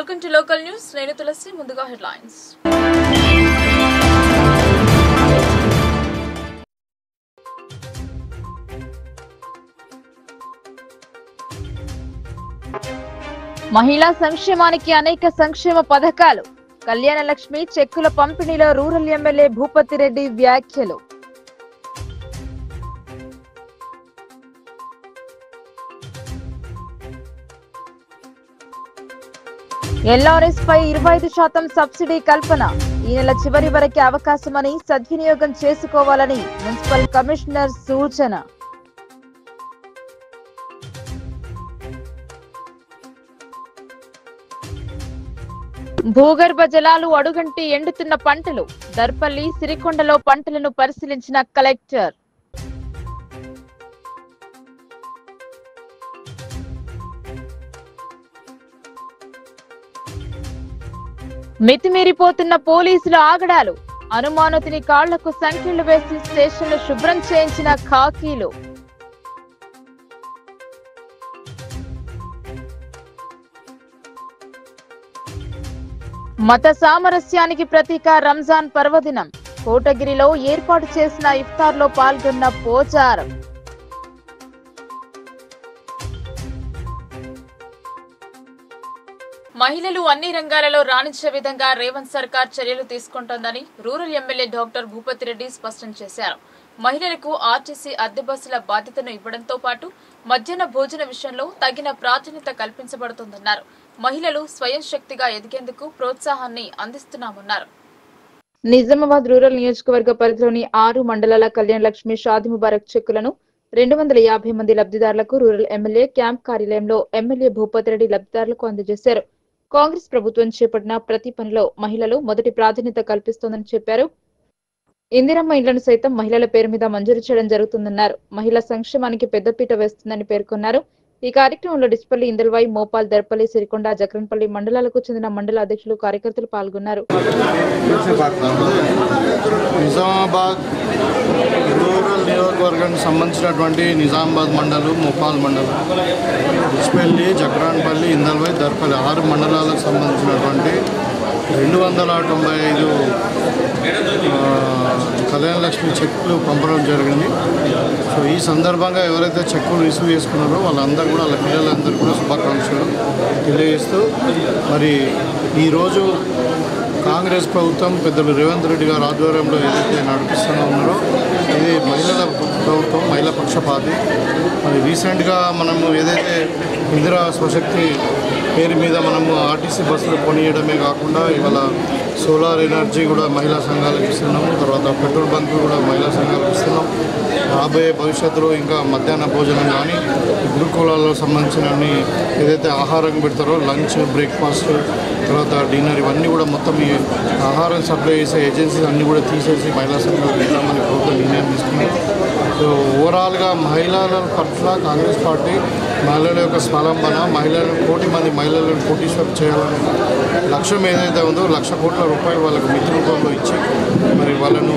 Welcome to local news. నేను తులసి ముందుగా headlines. మహిళా సంక్షేమానికి అనేక సంక్షేమ పథకాలు. కళ్యాణ లక్ష్మి చెక్కుల పంపిణీలో రూరల్ ఎమ్మెల్యే భూపతి రెడ్డి వ్యాఖ్యలు. ఎల్ఆర్ఎస్ పై 25% సబ్సిడీ కల్పన. ఈ నెల చివరి వరకే అవకాశమని సద్వినియోగం చేసుకోవాలని మున్సిపల్ కమిషనర్ సూచన. భూగర్భ జలాలు అడుగంటి ఎండుతున్న పంటలు. దర్పల్లి సిరికొండలో పంటలను పరిశీలించిన కలెక్టర్. మితిమీరిపోతున్న పోలీసుల ఆగడాలు. అనుమానితుని కాళ్లకు సంఖ్యలు వేసి స్టేషన్లు శుభ్రం చేయించిన ఖాకీలు. మత సామరస్యానికి ప్రతీక రంజాన్ పర్వదినం. కోటగిరిలో ఏర్పాటు చేసిన ఇఫ్తార్లో పాల్గొన్న పోచారం. మహిళలు అన్ని రంగాలలో రాణించే విధంగా రేవంత్ సర్కార్ చర్యలు తీసుకుంటోందని rural MLA doctor Bhupathi Reddy స్పష్టం చేశారు. మహిళలకు ఆర్టీసీ అద్దె బస్సుల బాధ్యతను ఇవ్వడంతో పాటు మధ్యాహ్న భోజన విషయంలో తగిన ప్రాధాన్యత కల్పించబడుతోందన్నారు. మహిళలు స్వయం శక్తిగా ఎదిగేందుకు ప్రోత్సాహాన్ని అందిస్తున్నామన్నారు. నిజామాబాద్ రూరల్ నియోజకవర్గ పరిధిలోని 6 మండలాల కళ్యాణ లక్ష్మి షాదీ ముబారక్ చెక్కులను 250 మంది లబ్ధిదారులకు రూరల్ ఎమ్మెల్యే క్యాంప్ కార్యాలయంలో ఎమ్మెల్యే భూపతి రెడ్డి లబ్ధిదారులకు అందజేశారు. కాంగ్రెస్ ప్రభుత్వం చేపట్టిన ప్రతి పనిలో మహిళలు మొదటి ప్రాధాన్యత కల్పిస్తోందని చెప్పారు. ఇందిరమ్మ ఇళ్లను సైతం మహిళల పేరు మీద మంజూరు చేయడం జరుగుతుందన్నారు. మహిళా సంక్షేమానికి పెద్దపీట వేస్తుందని పేర్కొన్నారు. ఈ కార్యక్రమంలో డిస్పల్లి, ఇందల్వాయి, మోపాల్, దర్పల్లి, సిరికొండ, జక్రన్పల్లి మండలాలకు చెందిన మండల అధ్యక్షులు, కార్యకర్తలు పాల్గొన్నారు. నిజామాబాద్ రూరల్ నియోజకవర్గానికి సంబంధించినటువంటి నిజామాబాద్ మండలం, మోపాల్ మండలం, డిస్పల్లి, జక్రాన్పల్లి, ఇందల్వాయి, దర్పల్లి 6 మండలాలకు సంబంధించినటువంటి 295 కళ్యాణ లక్ష్మి చెక్కులు పంపడం జరిగింది. సో ఈ సందర్భంగా ఎవరైతే చెక్కులు రిసీవ్ చేసుకున్నారో వాళ్ళందరూ కూడా, వాళ్ళ పిల్లలందరూ కూడా శుభాకాంక్షలు తెలియజేస్తూ, మరి ఈరోజు కాంగ్రెస్ ప్రభుత్వం పెద్దలు రేవంత్ రెడ్డి గారి ఆధ్వర్యంలో ఏదైతే నడిపిస్తూ ఉన్నారో ఇది మహిళల ప్రభుత్వం, మహిళా పక్షపాతి. మరి రీసెంట్గా మనము ఏదైతే ఇందిరా స్వశక్తి పేరు మీద మనము ఆర్టీసీ బస్సులు కొనియడమే కాకుండా ఇవాళ సోలార్ ఎనర్జీ కూడా మహిళా సంఘాలకు ఇస్తున్నాము. తర్వాత పెట్రోల్ బంకులు కూడా మహిళా సంఘాలకు ఇస్తున్నాం. రాబోయే భవిష్యత్తులో ఇంకా మధ్యాహ్న భోజనం కానీ గురుకులాల్లో సంబంధించిన ఏదైతే ఆహారం పెడతారో లంచ్, బ్రేక్ఫాస్ట్, తర్వాత డిన్నర్, ఇవన్నీ కూడా మొత్తం ఈ ఆహారం సప్లై చేసే ఏజెన్సీస్ అన్నీ కూడా తీసేసి మహిళా సంఘాలకు ఇద్దామని ప్రభుత్వం నిర్ణయం తీసుకుంది. సో ఓవరాల్గా మహిళల పట్ల కాంగ్రెస్ పార్టీ మహిళల యొక్క స్వలంబన, మహిళలను 1 కోటి మంది మహిళలను కోటీశ్వరం చేయాలనే లక్ష్యం ఏదైతే ఉందో 1,00,000 కోట్ల రూపాయలు వాళ్ళకు మిత్ర రూపంలో ఇచ్చి మరి వాళ్ళను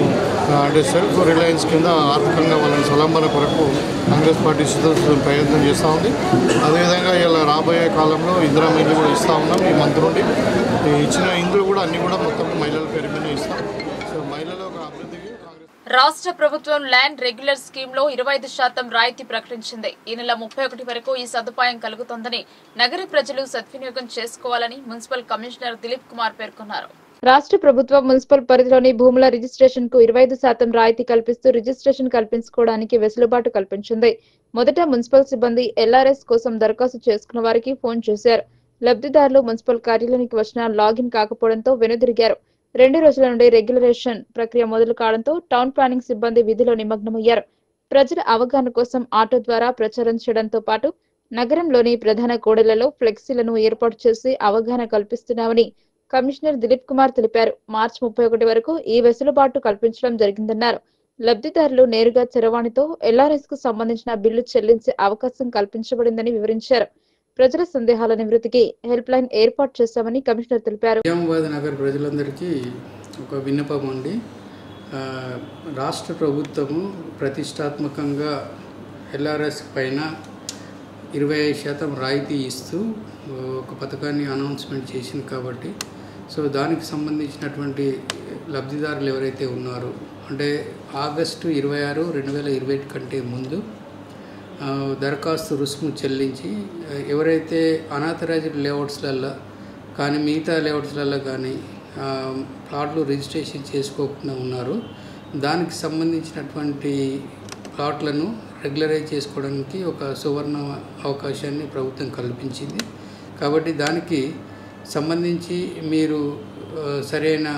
అంటే సెల్ఫ్ రిలయన్స్ కింద ఆర్థికంగా వాళ్ళని స్వలంబన కొరకు కాంగ్రెస్ పార్టీ ప్రయత్నం చేస్తూ ఉంది. అదేవిధంగా ఇలా రాబోయే కాలంలో ఇందిరా ఇల్లు కూడా ఇస్తూ ఉన్నాం. ఈ మంత్ నుండి ఇచ్చిన ఇందులో కూడా అన్ని కూడా మొత్తం మహిళల పేరు మీద ఇస్తాం. సో మహిళల యొక్క అభివృద్ధికి రాష్ట్ర ప్రభుత్వం ల్యాండ్ రెగ్యులర్ స్కీమ్ లో 25% రాయితీ ప్రకటించింది. ఈ నెల 31 వరకు ఈ సదుపాయం కలుగుతోందని నగర ప్రజలు సద్వినియోగం చేసుకోవాలని మున్సిపల్ కమిషనర్ దిలీప్ కుమార్ పేర్కొన్నారు. రాష్ట్ర ప్రభుత్వం మున్సిపల్ పరిధిలోని భూముల రిజిస్ట్రేషన్ కు 25% రాయితీ కల్పిస్తూ రిజిస్ట్రేషన్ కల్పించుకోవడానికి వెసులుబాటు కల్పించింది. మొదట మున్సిపల్ సిబ్బంది ఎల్ఆర్ఎస్ కోసం దరఖాస్తు చేసుకున్న వారికి ఫోన్ చేశారు. లబ్ధిదారులు మున్సిపల్ కార్యాలయానికి వచ్చిన లాగిన్ కాకపోవడంతో వెనుదిరిగారు. 2 రోజుల నుండి రెగ్యులరేషన్ ప్రక్రియ మొదలు కావడంతో టౌన్ ప్లానింగ్ సిబ్బంది విధిలో నిమగ్నమయ్యారు. ప్రజల అవగాహన కోసం ఆటో ద్వారా ప్రచారం చేయడంతో పాటు నగరంలోని ప్రధాన కూడళ్లలో ఫ్లెక్సీలను ఏర్పాటు చేసి అవగాహన కల్పిస్తున్నామని కమిషనర్ దిలీప్ కుమార్ తెలిపారు. మార్చి 31 వరకు ఈ వెసులుబాటు కల్పించడం జరిగిందన్నారు. లబ్ధిదారులు నేరుగా చరవాణితో ఎల్ఆర్ఎస్ కు సంబంధించిన బిల్లు చెల్లించే అవకాశం కల్పించబడిందని వివరించారు. ప్రజల సందేహాల నివృత్తికి హెల్ప్ లైన్ ఏర్పాటు చేశామని కమిషనర్ తెలిపారు. నిజామాబాద్ నగర ప్రజలందరికీ ఒక విన్నపం అండి. రాష్ట్ర ప్రభుత్వము ప్రతిష్టాత్మకంగా ఎల్ఆర్ఎస్ పైన 25% రాయితీ ఇస్తూ ఒక పథకాన్ని అనౌన్స్మెంట్ చేసింది కాబట్టి సో దానికి సంబంధించినటువంటి లబ్ధిదారులు ఎవరైతే ఉన్నారో అంటే ఆగస్టు 26, 2021 కంటే ముందు దరఖాస్తు రుసుము చెల్లించి ఎవరైతే అనాథరైజ్డ్ లేఅవుట్స్లలో కానీ మిగతా లేఅవుట్స్లలో కానీ ప్లాట్లు రిజిస్ట్రేషన్ చేసుకోకుండా ఉన్నారో దానికి సంబంధించినటువంటి ప్లాట్లను రెగ్యులరైజ్ చేసుకోవడానికి ఒక సువర్ణ అవకాశాన్ని ప్రభుత్వం కల్పించింది. కాబట్టి దానికి సంబంధించి మీరు సరైన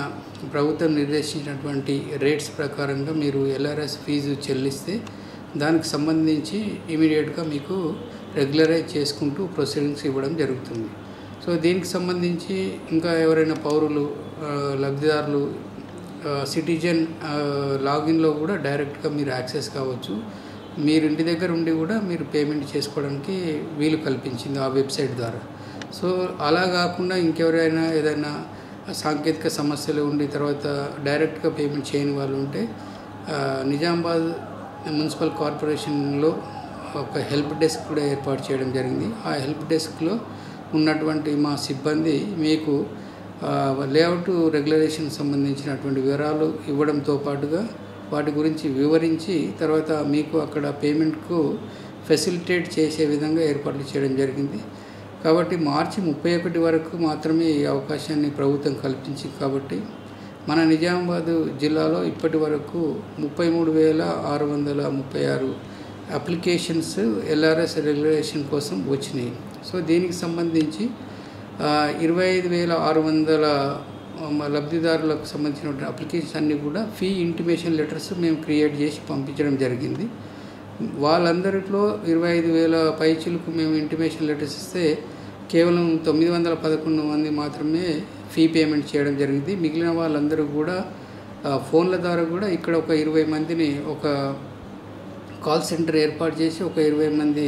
ప్రభుత్వం నిర్దేశించినటువంటి రేట్స్ ప్రకారంగా మీరు ఎల్ఆర్ఎస్ ఫీజు చెల్లిస్తే దానికి సంబంధించి ఇమీడియట్గా మీకు రెగ్యులరైజ్ చేసుకుంటూ ప్రొసీడింగ్స్ ఇవ్వడం జరుగుతుంది. సో దీనికి సంబంధించి ఇంకా ఎవరైనా పౌరులు లబ్ధిదారులు సిటిజన్ లాగిన్లో కూడా డైరెక్ట్గా మీరు యాక్సెస్ కావచ్చు. మీరు ఇంటి దగ్గర ఉండి కూడా మీరు పేమెంట్ చేసుకోవడానికి వీలు కల్పించింది ఆ వెబ్సైట్ ద్వారా. సో అలా కాకుండా ఇంకెవరైనా ఏదైనా సాంకేతిక సమస్యలు ఉండి తర్వాత డైరెక్ట్గా పేమెంట్ చేయని వాళ్ళు ఉంటే నిజామాబాద్ మున్సిపల్ కార్పొరేషన్లో ఒక హెల్ప్ డెస్క్ కూడా ఏర్పాటు చేయడం జరిగింది. ఆ హెల్ప్ డెస్క్లో ఉన్నటువంటి మా సిబ్బంది మీకు లేఅవుట్ రెగ్యులేషన్ సంబంధించినటువంటి వివరాలు ఇవ్వడంతో పాటుగా వాటి గురించి వివరించి తర్వాత మీకు అక్కడ పేమెంట్కు ఫెసిలిటేట్ చేసే విధంగా ఏర్పాట్లు చేయడం జరిగింది. కాబట్టి మార్చి 31 వరకు మాత్రమే ఈ అవకాశాన్ని ప్రభుత్వం కల్పించింది. కాబట్టి మన నిజామాబాద్ జిల్లాలో ఇప్పటి వరకు 33,636 అప్లికేషన్స్ ఎల్ఆర్ఎస్ రెగ్యులేషన్ కోసం వచ్చినాయి. సో దీనికి సంబంధించి 25,600 లబ్ధిదారులకు సంబంధించిన అప్లికేషన్స్ అన్నీ కూడా ఫీ ఇంటిమేషన్ లెటర్స్ మేము క్రియేట్ చేసి పంపించడం జరిగింది. వాళ్ళందరిలో 25,000 పైచిలకు మేము ఇంటిమేషన్ లెటర్స్ ఇస్తే కేవలం 911 మంది మాత్రమే ఫీ పేమెంట్ చేయడం జరిగింది. మిగిలిన వాళ్ళందరూ కూడా ఫోన్ల ద్వారా కూడా ఇక్కడ ఒక 20 మందిని ఒక కాల్ సెంటర్ ఏర్పాటు చేసి ఒక 20 మంది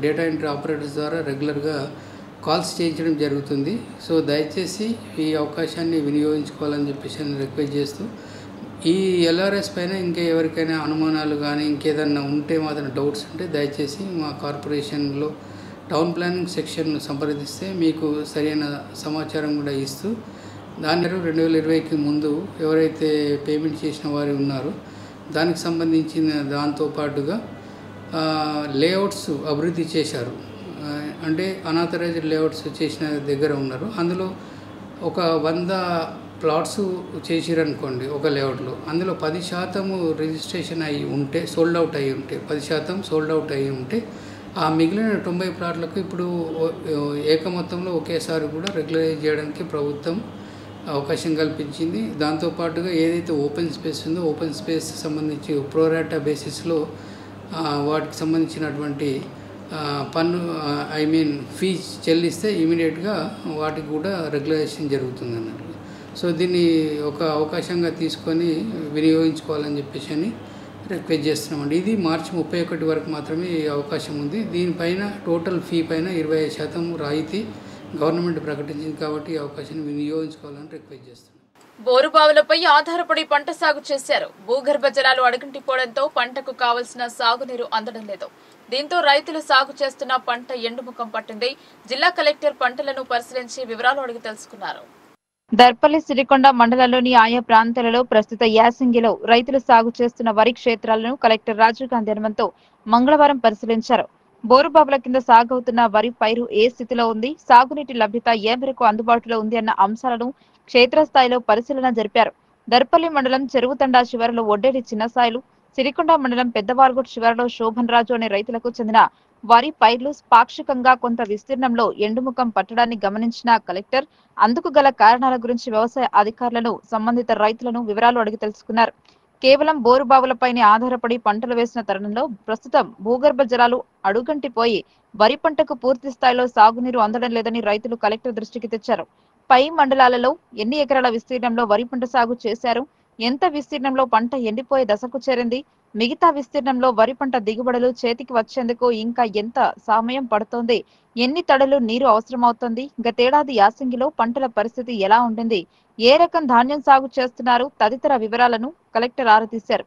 డేటా ఎంట్రీ ఆపరేటర్స్ ద్వారా రెగ్యులర్గా కాల్స్ చేయించడం జరుగుతుంది. సో దయచేసి ఈ అవకాశాన్ని వినియోగించుకోవాలని చెప్పేసి నేను రిక్వెస్ట్ చేస్తూ ఈ ఎల్ఆర్ఎస్ పైన ఇంకా ఎవరికైనా అనుమానాలు కానీ ఇంకేదన్నా ఉంటే మాత్రం డౌట్స్ ఉంటే దయచేసి మా కార్పొరేషన్లో టౌన్ ప్లానింగ్ సెక్షన్ సంప్రదిస్తే మీకు సరైన సమాచారం కూడా ఇస్తూ దాని 2020కి ముందు ఎవరైతే పేమెంట్ చేసిన వారు ఉన్నారో దానికి సంబంధించిన దాంతోపాటుగా లేఅవుట్స్ అభివృద్ధి చేశారు అంటే అనాథరైజ్డ్ లేఅవుట్స్ చేసిన దగ్గర ఉన్నారు. అందులో ఒక 100 ప్లాట్స్ చేసిరనుకోండి ఒక లేఅవుట్లో, అందులో 10% రిజిస్ట్రేషన్ అయ్యి ఉంటే సోల్డ్ అవుట్ అయ్యి ఉంటే 10% సోల్డ్ అవుట్ అయ్యి ఉంటే ఆ మిగిలిన 90 ప్లాట్లకు ఇప్పుడు ఏకమొత్తంలో ఒకేసారి కూడా రెగ్యులరైజ్ చేయడానికి ప్రభుత్వం అవకాశం కల్పించింది. దాంతోపాటుగా ఏదైతే ఓపెన్ స్పేస్ ఉందో ఓపెన్ స్పేస్ సంబంధించి ప్రోరాటా బేసిస్లో వాటికి సంబంధించినటువంటి పన్ను ఫీజ్ చెల్లిస్తే ఇమీడియట్గా వాటికి కూడా రెగ్యులేషన్ జరుగుతుంది అన్నట్టు. సో దీన్ని ఒక అవకాశంగా తీసుకొని వినియోగించుకోవాలని చెప్పేసి అని రిక్వెస్ట్ చేస్తున్నామండి. ఇది మార్చి 31 వరకు మాత్రమే ఈ అవకాశం ఉంది. దీనిపైన టోటల్ ఫీ పైన 25% రాయితీ గవర్నమెంట్ ప్రకటించింది కాబట్టి ఈ అవకాశాన్ని వినియోగించుకోవాలని రిక్వెస్ట్ చేస్తున్నాం. బోరుబావులపై ఆధారపడి పంట సాగు చేశారు. భూగర్భ జలాలు అడుగంటిపోవడంతో పంటకు కావలసిన సాగునీరు అందడం లేదు. దీంతో రైతులు సాగు చేస్తున్న పంట ఎండుముఖం పట్టింది. జిల్లా కలెక్టర్ పంటలను పరిశీలించి వివరాలు అడిగి తెలుసుకున్నారు. దర్పల్లి సిరికొండ మండలంలోని ఆయా ప్రాంతాలలో ప్రస్తుత యాసంగిలో రైతులు సాగు చేస్తున్న వరి క్షేత్రాలను కలెక్టర్ రాజీవ్ గాంధీ అనుమతితో మంగళవారం పరిశీలించారు. బోరుబావుల కింద సాగవుతున్న వరి పైరు ఏ స్థితిలో ఉంది, సాగునీటి లభ్యత ఏ మేరకు అందుబాటులో ఉంది అన్న అంశాలను క్షేత్రస్థాయిలో పరిశీలన జరిపారు. దర్పల్లి మండలం చెరువుతండా శివారులో ఒడ్డేరి చిన్నసాయిలు, సిరికొండ మండలం పెద్దవాల్గొట్ శివారులో శోభన్ రాజు అనే రైతులకు చెందిన వరి పైర్లు పాక్షికంగా కొంత విస్తీర్ణంలో ఎండుముఖం పట్టడాన్ని గమనించిన కలెక్టర్ అందుకు గల కారణాల గురించి వ్యవసాయ అధికారులను, సంబంధిత రైతులను వివరాలు అడిగి తెలుసుకున్నారు. కేవలం బోరుబావులపైనే ఆధారపడి పంటలు వేసిన తరుణంలో ప్రస్తుతం భూగర్భ జలాలు అడుగంటిపోయి వరి పంటకు పూర్తి స్థాయిలో సాగునీరు అందడం లేదని రైతులు కలెక్టర్ దృష్టికి తెచ్చారు. పై మండలాలలో ఎన్ని ఎకరాల విస్తీర్ణంలో వరి పంట సాగు చేశారు, ఎంత విస్తీర్ణంలో పంట ఎండిపోయే దశకు చేరింది, మిగతా విస్తీర్ణంలో వరి పంట దిగుబడులు చేతికి వచ్చేందుకు ఇంకా ఎంత సమయం పడుతోంది, ఎన్ని తడులు నీరు అవసరమవుతోంది, గతేడాది యాసంగిలో పంటల పరిస్థితి ఎలా ఉండింది, ఏ రకం ధాన్యం సాగు చేస్తున్నారు తదితర వివరాలను కలెక్టర్ ఆరా తీశారు.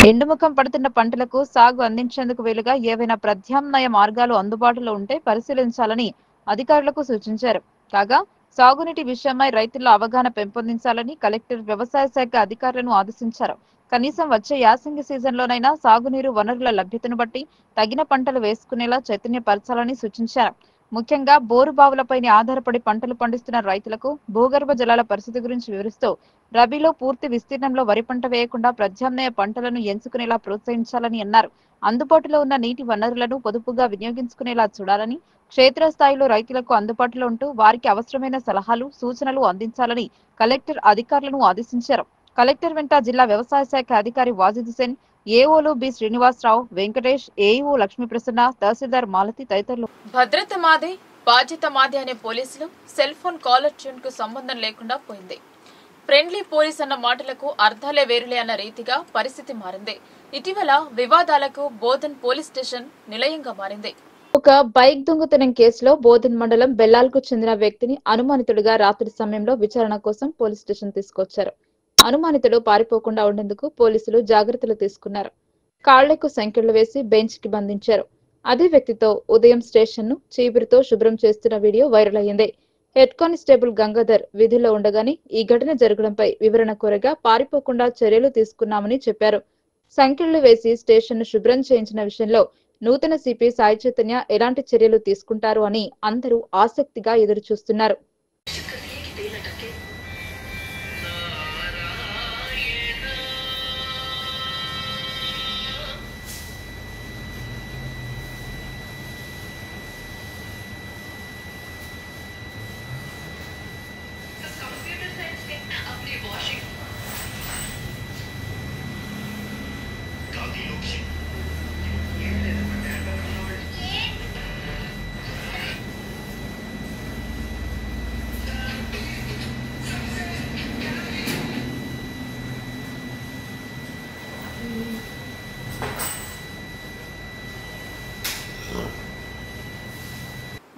ఎండుముఖం పడుతున్న పంటలకు సాగు అందించేందుకు వీలుగా ఏవైనా ప్రత్యామ్నాయ మార్గాలు అందుబాటులో ఉంటే పరిశీలించాలని అధికారులకు సూచించారు. కాగా సాగునీటి విషయమై రైతుల్లో అవగాహన పెంపొందించాలని కలెక్టర్ వ్యవసాయ శాఖ అధికారులను ఆదేశించారు. కనీసం వచ్చే యాసంగి సీజన్లోనైనా సాగునీరు వనరుల లభ్యతను బట్టి తగిన పంటలు వేసుకునేలా చైతన్యపరచాలని సూచించారు. ముఖ్యంగా బోరు బావులపైనే ఆధారపడి పంటలు పండిస్తున్న రైతులకు భూగర్భ జలాల పరిస్థితి గురించి వివరిస్తూ రబీలో పూర్తి విస్తీర్ణంలో వరి పంట వేయకుండా ప్రత్యామ్నాయ పంటలను ఎంచుకునేలా ప్రోత్సహించాలని అన్నారు. అందుబాటులో ఉన్న నీటి వనరులను పొదుపుగా వినియోగించుకునేలా చూడాలని, క్షేత్రస్థాయిలో రైతులకు అందుబాటులో ఉంటూ వారికి అవసరమైన సలహాలు, సూచనలు అందించాలని కలెక్టర్ అధికారులను ఆదేశించారు. కలెక్టర్ వెంట జిల్లా వ్యవసాయ శాఖ అధికారి వాజిద్ హుసేన్, ఏఓలు బి శ్రీనివాసరావు, వెంకటేష్, ఏఈఓ లక్ష్మీప్రసన్న, తహసీల్దార్ మాలతి తదితరులు. భద్రత మాదే, బాధ్యత మాదే అనే పోలీసులు సెల్ ఫోన్ కాలర్ ట్యూన్ కు సంబంధం లేకుండా పోయింది. ఫ్రెండ్లీ పోలీస్ అన్న మాటలకు అర్థాలే వేరులే అన్న రీతిగా పరిస్థితి మారింది. ఇటీవల వివాదాలకు బోధన్ పోలీస్ స్టేషన్ నిలయంగా మారింది. ఒక బైక్ దొంగతనం కేసులో బోధన్ మండలం బెల్లాల్కు చెందిన వ్యక్తిని అనుమానితుడిగా రాత్రి సమయంలో విచారణ కోసం పోలీస్ స్టేషన్ తీసుకొచ్చారు. అనుమానితుడు పారిపోకుండా ఉండేందుకు పోలీసులు జాగ్రత్తలు తీసుకున్నారు. కాళ్లకు సంకెళ్లు వేసి బెంచ్ కి బంధించారు. అదే వ్యక్తితో ఉదయం స్టేషన్ ను చీపురుతో శుభ్రం చేస్తున్న వీడియో వైరల్ అయ్యింది. హెడ్ కానిస్టేబుల్ గంగాధర్ విధుల్లో ఉండగానే ఈ ఘటన జరగడంపై వివరణ కోరగా పారిపోకుండా చర్యలు తీసుకున్నామని చెప్పారు. సంకెళ్లు వేసి స్టేషన్ ను శుభ్రం చేయించిన విషయంలో నూతన సిపి సాయి చైతన్య ఎలాంటి చర్యలు తీసుకుంటారు అని అందరూ ఆసక్తిగా ఎదురు చూస్తున్నారు.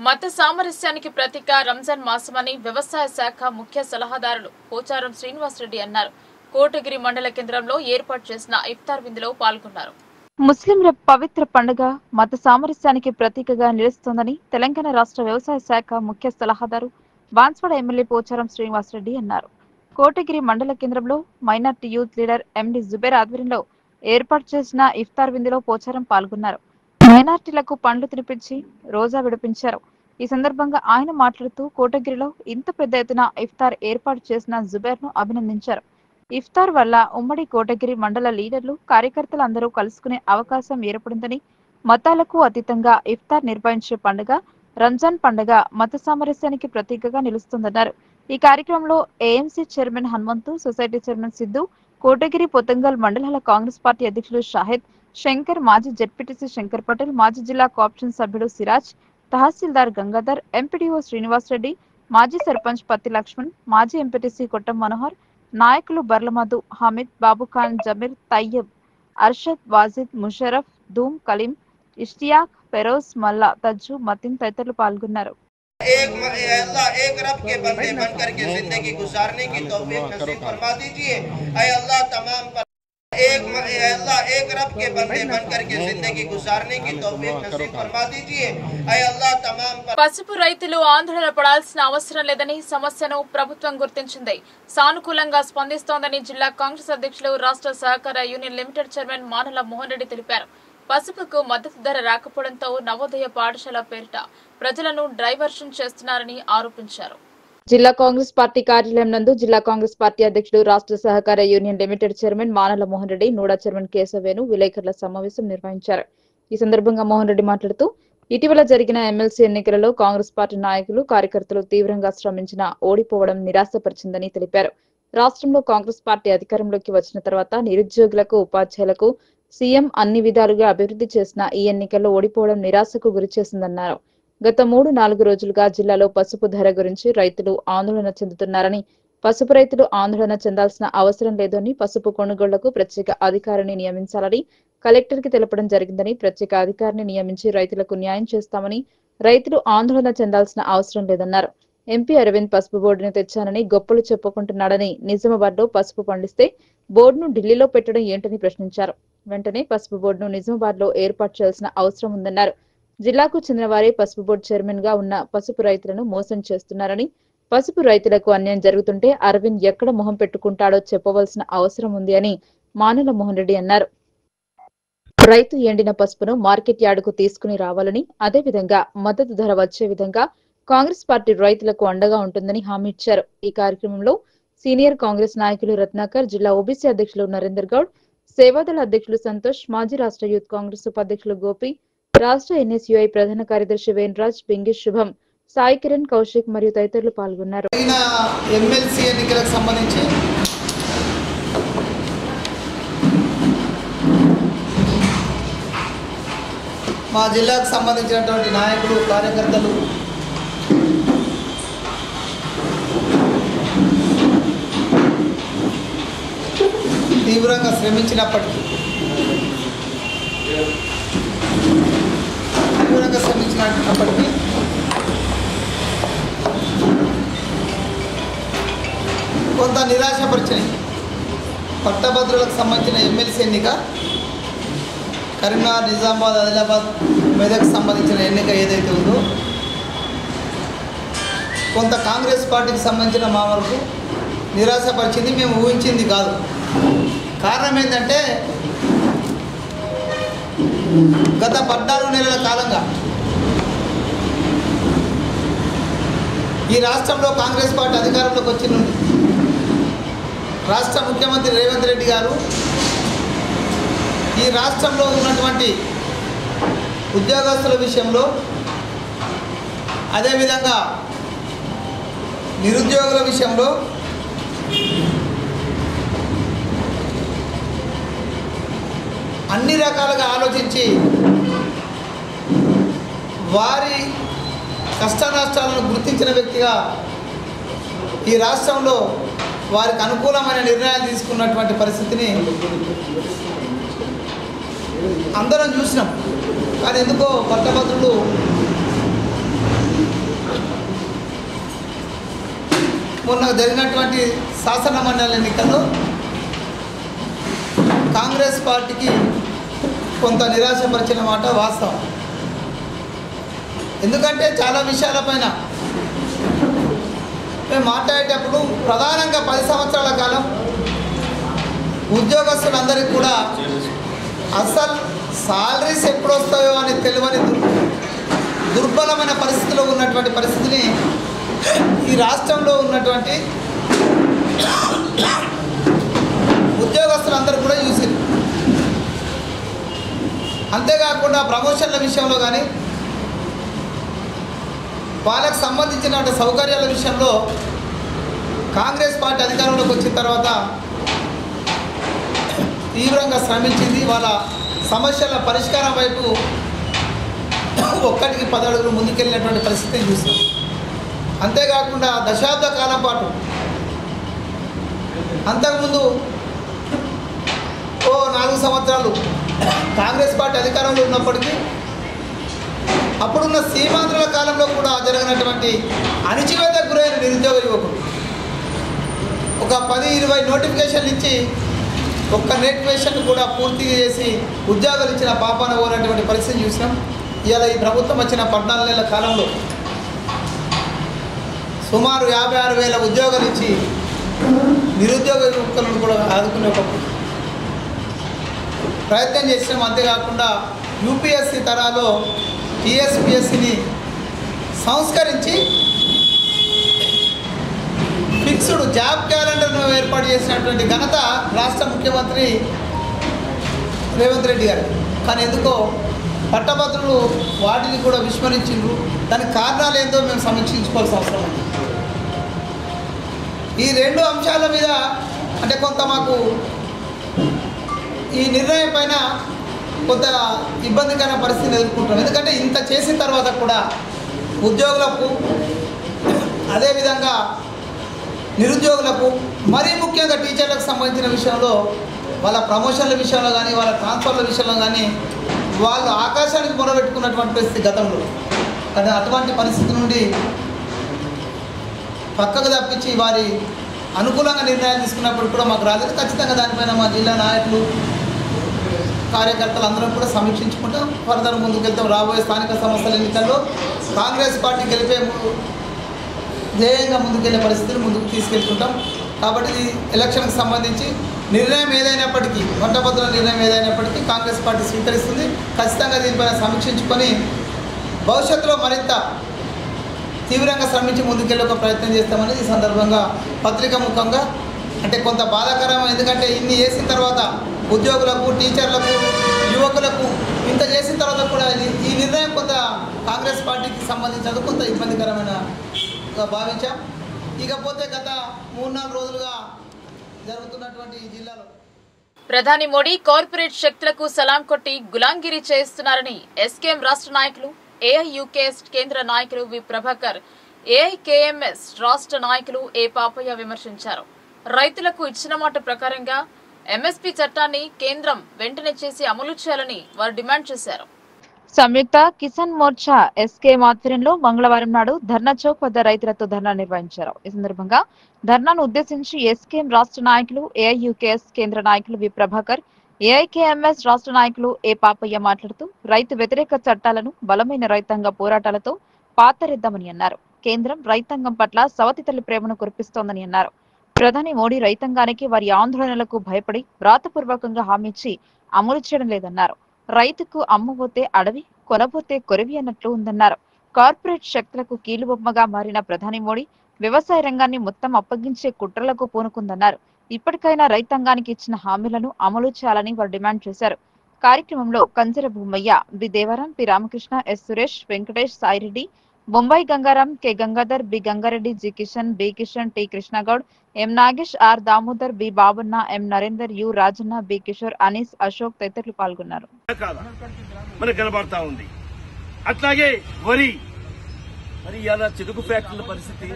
మత సామరస్యానికి ప్రతీక రంజాన్ మాసమని వ్యవసాయ శాఖ ముఖ్య సలహాదారులు పోచారం శ్రీనివాసరెడ్డి అన్నారు. కోటగిరి మండల కేంద్రంలో ఏర్పాటు చేసిన ఇఫ్తార్ విందులో పాల్గొన్నారు. ముస్లింల పవిత్ర పండుగ మత సామరస్యానికి ప్రతీకగా నిలుస్తోందని తెలంగాణ రాష్ట్ర వ్యవసాయ శాఖ ముఖ్య సలహాదారు బాన్స్వాడ ఎమ్మెల్యే పోచారం శ్రీనివాసరెడ్డి అన్నారు. కోటగిరి మండల కేంద్రంలో మైనార్టీ యూత్ లీడర్ ఎండి జుబేర్ ఆధ్వర్యంలో ఏర్పాటు చేసిన ఇఫ్తార్ విందులో పోచారం పాల్గొన్నారు. మైనార్టీలకు పండ్లు తినిపించి రోజా విడిపించారు. ఈ సందర్భంగా ఆయన మాట్లాడుతూ కోటగిరిలో ఇంత పెద్ద ఎత్తున ఇఫ్తార్ ఏర్పాటు చేసిన జుబేర్ ను అభినందించారు. ఇఫ్తార్ వల్ల ఉమ్మడి కోటగిరి మండల లీడర్లు, కార్యకర్తలు అందరూ కలుసుకునే అవకాశం ఏర్పడిందని, మతాలకు అతీతంగా ఇఫ్తార్ నిర్వహించే పండుగ రంజాన్ పండుగ మత సామరస్యానికి ప్రతీకగా నిలుస్తుందన్నారు. ఈ కార్యక్రమంలో AMC chairman Hanumanthu, society chairman Siddu, Kotagiri Pothangal మండలాల కాంగ్రెస్ పార్టీ అధ్యక్షులు షాహిద్, శంకర్, మాజీ జెడ్పీటీసీ శంకర్ పటేల్, మాజీ జిల్లా కోఆప్షన్ సభ్యుడు సిరాజ్, తహసీల్దార్ గంగాధర్, ఎంపీడీఓ శ్రీనివాసరెడ్డి, మాజీ సర్పంచ్ పత్తి లక్ష్మణ్, మాజీ ఎంపీటీసీ కొట్టం మనోహర్, నాయకులు బర్లమధు, హమీద్, బాబుఖాన్, జమీర్, తయ్యబ్, అర్షద్, వాజిద్, ముషరఫ్, ధూమ్, కలీం, ఇష్తియాక్, ఫెరోజ్, మల్లా, తజ్జు, మతిన్ తదితరులు పాల్గొన్నారు. अल्लाह एक रब के बंदे बन करके जिंदगी गुजारने की तौफीक नसीब फरमा दीजिए। अल्लाह तमाम अल्लाह एक रब के बंदे बन करके जिंदगी गुजारने की तौफीक नसीब फरमा दीजिए। अल्लाह तमाम పసుపు రైతులు ఆందోళన పడాల్సిన అవసరం లేదని సమస్యను ప్రభుత్వం గుర్తించింది. సానుకూలంగా స్పందిస్తోందని జిల్లా కాంగ్రెస్ అధ్యక్షులు, రాష్ట్ర సహకార union limited chairman మానల Mohan Reddy తెలిపారు. పసుపుకు మద్దతు ధర రాకపోవడంతో నవోదయ పాఠశాల పేరిట ప్రజలను డైవర్షన్ చేస్తున్నారని ఆరోపించారు. జిల్లా కాంగ్రెస్ పార్టీ కార్యాలయం నందు జిల్లా కాంగ్రెస్ పార్టీ అధ్యక్షుడు, రాష్ట్ర సహకార union limited chairman మానల Mohan Reddy, NUDA chairman కేశవేను విలేకరుల సమావేశం నిర్వహించారు. ఈ సందర్భంగా మోహన్ రెడ్డి మాట్లాడుతూ, ఇటీవల జరిగిన ఎమ్మెల్సీ ఎన్నికలలో కాంగ్రెస్ పార్టీ నాయకులు, కార్యకర్తలు తీవ్రంగా శ్రమించినా ఓడిపోవడం నిరాశపరిచిందని తెలిపారు. రాష్ట్రంలో కాంగ్రెస్ పార్టీ అధికారంలోకి వచ్చిన తర్వాత నిరుద్యోగులకు, ఉపాధ్యాయులకు సీఎం అన్ని విధాలుగా అభివృద్ధి చేసిన ఈ ఎన్నికల్లో ఓడిపోవడం నిరాశకు గురిచేసిందన్నారు. గత 3-4 రోజులుగా జిల్లాలో పసుపు ధర గురించి రైతులు ఆందోళన చెందుతున్నారని, పసుపు రైతులు ఆందోళన చెందాల్సిన అవసరం లేదని, పసుపు కొనుగోళ్లకు ప్రత్యేక అధికారిని నియమించాలని కలెక్టర్ కి తెలపడం జరిగిందని, ప్రత్యేక అధికారిని నియమించి రైతులకు న్యాయం చేస్తామని, రైతులు ఆందోళన చెందాల్సిన అవసరం లేదన్నారు. ఎంపీ అరవింద్ పసుపు బోర్డును తెచ్చానని గొప్పలు చెప్పుకుంటున్నాడని, నిజామాబాద్ లో పసుపు పండిస్తే బోర్డును ఢిల్లీలో పెట్టడం ఏంటని ప్రశ్నించారు. వెంటనే పసుపు బోర్డును నిజామాబాద్లో ఏర్పాటు చేయాల్సిన అవసరం ఉందన్నారు. జిల్లాకు చెందిన వారే పసుపు బోర్డు చైర్మన్ గా ఉన్న పసుపు రైతులను మోసం చేస్తున్నారని, పసుపు రైతులకు అన్యాయం జరుగుతుంటే అరవింద్ ఎక్కడ మొహం పెట్టుకుంటాడో చెప్పవలసిన అవసరం ఉంది అని మానల మోహన్ రెడ్డి అన్నారు. రైతు ఎండిన పసుపును మార్కెట్ యార్డుకు తీసుకుని రావాలని, అదేవిధంగా మద్దతు ధర వచ్చే విధంగా కాంగ్రెస్ పార్టీ రైతులకు అండగా ఉంటుందని హామీ ఇచ్చారు. ఈ కార్యక్రమంలో సీనియర్ కాంగ్రెస్ నాయకులు రత్నాకర్, జిల్లా ఓబీసీ అధ్యక్షులు నరేందర్ గౌడ్, సేవాదళ అధ్యక్షులు సంతోష్, మాజీ రాష్ట్ర యూత్ కాంగ్రెస్ ఉపాధ్యక్షులు గోపి, రాష్ట్ర ఎన్ఎస్యుఐ ప్రధాన కార్యదర్శి వేణరాజ్, బింగి శుభం, సాయి కిరణ్, కౌశిక్ మరియు తదితరులు పాల్గొన్నారు. ఎమ్మెల్సీ ఎన్నికలకు సంబంధించి మా జిల్లాకు సంబంధించినటువంటి నాయకులు, కార్యకర్తలు తీవ్రంగా శ్రమించినప్పటికీ కొంత నిరాశపరిచినాయి. పట్టభద్రులకు సంబంధించిన ఎమ్మెల్సీ ఎన్నిక, కరీంనగర్, నిజామాబాద్, ఆదిలాబాద్, మెదక్ సంబంధించిన ఎన్నిక ఏదైతే ఉందో కొంత కాంగ్రెస్ పార్టీకి సంబంధించిన మా వరకు నిరాశపరిచింది. మేము ఊహించింది కాదు. కారణం ఏంటంటే గత 14 నెలల కాలంగా ఈ రాష్ట్రంలో కాంగ్రెస్ పార్టీ అధికారంలోకి వచ్చి నుండి రాష్ట్ర ముఖ్యమంత్రి రేవంత్ రెడ్డి గారు ఈ రాష్ట్రంలో ఉన్నటువంటి ఉద్యోగస్తుల విషయంలో, అదేవిధంగా నిరుద్యోగుల విషయంలో అన్ని రకాలుగా ఆలోచించి వారి కష్ట నష్టాలను గుర్తించిన వ్యక్తిగా ఈ రాష్ట్రంలో వారికి అనుకూలమైన నిర్ణయాలు తీసుకున్నటువంటి పరిస్థితిని అందరం చూసినాం. కానీ ఎందుకో పట్టభద్రులు మొన్న జరిగినటువంటి శాసన మండలి ఎన్నికల్లో కాంగ్రెస్ పార్టీకి కొంత నిరాశపరిచిన మాట వాస్తవం. ఎందుకంటే చాలా విషయాలపైన మేము మాట్లాడేటప్పుడు ప్రధానంగా 10 సంవత్సరాల కాలం ఉద్యోగస్తులందరికీ కూడా అసలు సాలరీస్ ఎప్పుడు వస్తాయో అని తెలియని దుర్బలమైన పరిస్థితిలో ఉన్నటువంటి పరిస్థితిని ఈ రాష్ట్రంలో ఉన్నటువంటి ఉద్యోగస్తులందరూ కూడా చూసారు. అంతేకాకుండా ప్రమోషన్ల విషయంలో కానీ వాళ్ళకు సంబంధించిన సౌకర్యాల విషయంలో కాంగ్రెస్ పార్టీ అధికారంలోకి వచ్చిన తర్వాత తీవ్రంగా శ్రమించింది. వాళ్ళ సమస్యల పరిష్కారం వైపు ఒక్కటికి 10 అడుగులు ముందుకెళ్ళినటువంటి పరిస్థితిని చూస్తాం. అంతేకాకుండా దశాబ్ద కాలం పాటు అంతకుముందు 4 సంవత్సరాలు కాంగ్రెస్ పార్టీ అధికారంలో ఉన్నప్పటికీ అప్పుడున్న సీమాంధ్రుల కాలంలో కూడా జరిగినటువంటి అణిచివేతకు గురైన నిరుద్యోగ యువకులు ఒక 10-20 నోటిఫికేషన్లు ఇచ్చి ఒక్క నోటిఫికేషన్ కూడా పూర్తి చేసి ఉద్యోగాలు ఇచ్చిన పాపాన పోయినటువంటి పరిస్థితి చూసినాం. ఇవాళ ఈ ప్రభుత్వం వచ్చిన 14 నెలల కాలంలో సుమారు 56,000 ఉద్యోగాలు ఇచ్చి నిరుద్యోగ యువకులను కూడా ఆదుకునే ఒక ప్రయత్నం చేసినాం. అంతేకాకుండా యూపీఎస్సీ తరాలో టీఎస్పీఎస్సీని సంస్కరించి ఫిక్స్డ్ జాబ్ క్యాలెండర్ను ఏర్పాటు చేసినటువంటి ఘనత రాష్ట్ర ముఖ్యమంత్రి రేవంత్ రెడ్డి గారు. కానీ ఎందుకో పట్టభద్రులు వాటిని కూడా విస్మరించిండ్రు. దానికి కారణాలు ఏందో మేము సమీక్షించుకోవాల్సిన అవసరం ఉంది. ఈ 2 అంశాల మీద అంటే కొంత మాకు ఈ నిర్ణయం పైన కొంత ఇబ్బందికర పరిస్థితిని ఎదుర్కొంటాం. ఎందుకంటే ఇంత చేసిన తర్వాత కూడా ఉద్యోగులకు, అదేవిధంగా నిరుద్యోగులకు, మరీ ముఖ్యంగా టీచర్లకు సంబంధించిన విషయంలో వాళ్ళ ప్రమోషన్ల విషయంలో కానీ వాళ్ళ ట్రాన్స్ఫర్ల విషయంలో కానీ వాళ్ళు ఆకాశానికి మొరబెట్టుకున్నటువంటి పరిస్థితి గతంలో. కానీ అటువంటి పరిస్థితి నుండి పక్కకు తప్పించి వారి అనుకూలంగా నిర్ణయాలు తీసుకున్నప్పుడు కూడా మాకు రాలేదు. ఖచ్చితంగా దానిపైన మా జిల్లా నాయకులు కార్యకర్తలు అందరం కూడా సమీక్షించుకుంటాం, ఫర్దర్ ముందుకెళ్తాం. రాబోయే స్థానిక సంస్థల ఎన్నికల్లో కాంగ్రెస్ పార్టీ గెలిపే ధ్యేయంగా ముందుకెళ్లే పరిస్థితులు ముందుకు తీసుకెళ్తుంటాం. కాబట్టి ఈ ఎలక్షన్కి సంబంధించి నిర్ణయం ఏదైనప్పటికీ, పట్టభద్రుల నిర్ణయం ఏదైనప్పటికీ కాంగ్రెస్ పార్టీ స్వీకరిస్తుంది. ఖచ్చితంగా దీనిపైన సమీక్షించుకొని భవిష్యత్తులో మరింత తీవ్రంగా శ్రమించి ముందుకెళ్ళే ఒక ప్రయత్నం చేస్తామని ఈ సందర్భంగా పత్రిక ముఖంగా అంటే కొంత బాధాకరం. ఎందుకంటే ఇన్ని చేసిన తర్వాత ఉద్యోగులకు, టీచర్లకు, యువకులకు ఇంత చేసిన తర్వాత కూడా ఈ నిర్ణయం కొంత కాంగ్రెస్ పార్టీకి సంబంధించి కొంత ఇబ్బందికరమైన భావించాం. ఇకపోతే గత 3-4 రోజులుగా జరుగుతున్నటువంటి ఈ జిల్లాలో ప్రధాని మోడీ కార్పొరేట్ శక్తులకు సలాం కొట్టి గులాంగిరి చేస్తున్నారని ఎస్కేఎం రాష్ట్ర నాయకులు, ఏఐయుకేఎస్ కేంద్ర నాయకులు వి ప్రభాకర్, ఏఐకేఎంఎస్ రాష్ట్ర నాయకులు ఏ పాపయ్య విమర్శించారు. రైతులకు ఇచ్చిన మాట ప్రకారంగా ఎంఎస్పీ చట్టాన్ని కేంద్రం వెంటనే చేసి అమలు చేయాలని వారు డిమాండ్ చేశారు. సంయుక్త కిసాన్ మోర్చా ఎస్కేఎం ఆధ్వర్యంలో మంగళవారం నాడు ధర్నా చౌక్ వద్ద రైతులతో ధర్నా నిర్వహించారు. ఈ సందర్భంగా ధర్నాను ఉద్దేశించి ఎస్కేఎం రాష్ట్ర నాయకులు, ఏఐయుకేఎస్ కేంద్ర నాయకులు వి ప్రభాకర్, ఏఐకేఎంఎస్ రాష్ట్ర నాయకులు ఏ పాపయ్య మాట్లాడుతూ రైతు వ్యతిరేక చట్టాలను బలమైన రైతాంగ పోరాటాలతో పాతరిద్దామని అన్నారు. కేంద్రం రైతాంగం పట్ల సవతి తల్లి ప్రేమను కురిపిస్తోందని అన్నారు. ప్రధాని మోడీ రైతాంగానికి వారి ఆందోళనలకు భయపడి వ్రాతపూర్వకంగా హామీ ఇచ్చి అమలు చేయడం లేదన్నారు. రైతుకు అమ్మబోతే అడవి, కొనబోతే కొరివి అన్నట్లు ఉందన్నారు. కార్పొరేట్ శక్తులకు కీలుబొమ్మగా మారిన ప్రధాని మోడీ వ్యవసాయ రంగాన్ని మొత్తం అప్పగించే కుట్రలకు పూనుకుందన్నారు. ఇప్పటికైనా రైతాంగానికి ఇచ్చిన హామీలను అమలు చేయాలని వారు డిమాండ్ చేశారు. కార్యక్రమంలో Kanjara Bhumaiah, B Devaram, P Ramakrishna, S Suresh, Venkatesh, Saireddy, Bombay Gangaram, K Gangadhar, B Gangareddy, G Kishan, B Kishan, T Krishnagoud, M Nagesh, R Damodar, B Babanna, M Narender, U Rajanna, B Kishore, Anees, Ashok తదితరులు పాల్గొన్నారు. మనకు కనబడతా ఉంది. అట్లాగే వరి మరి ఇలా చెరుకు ఫ్యాక్టరీల పరిస్థితి,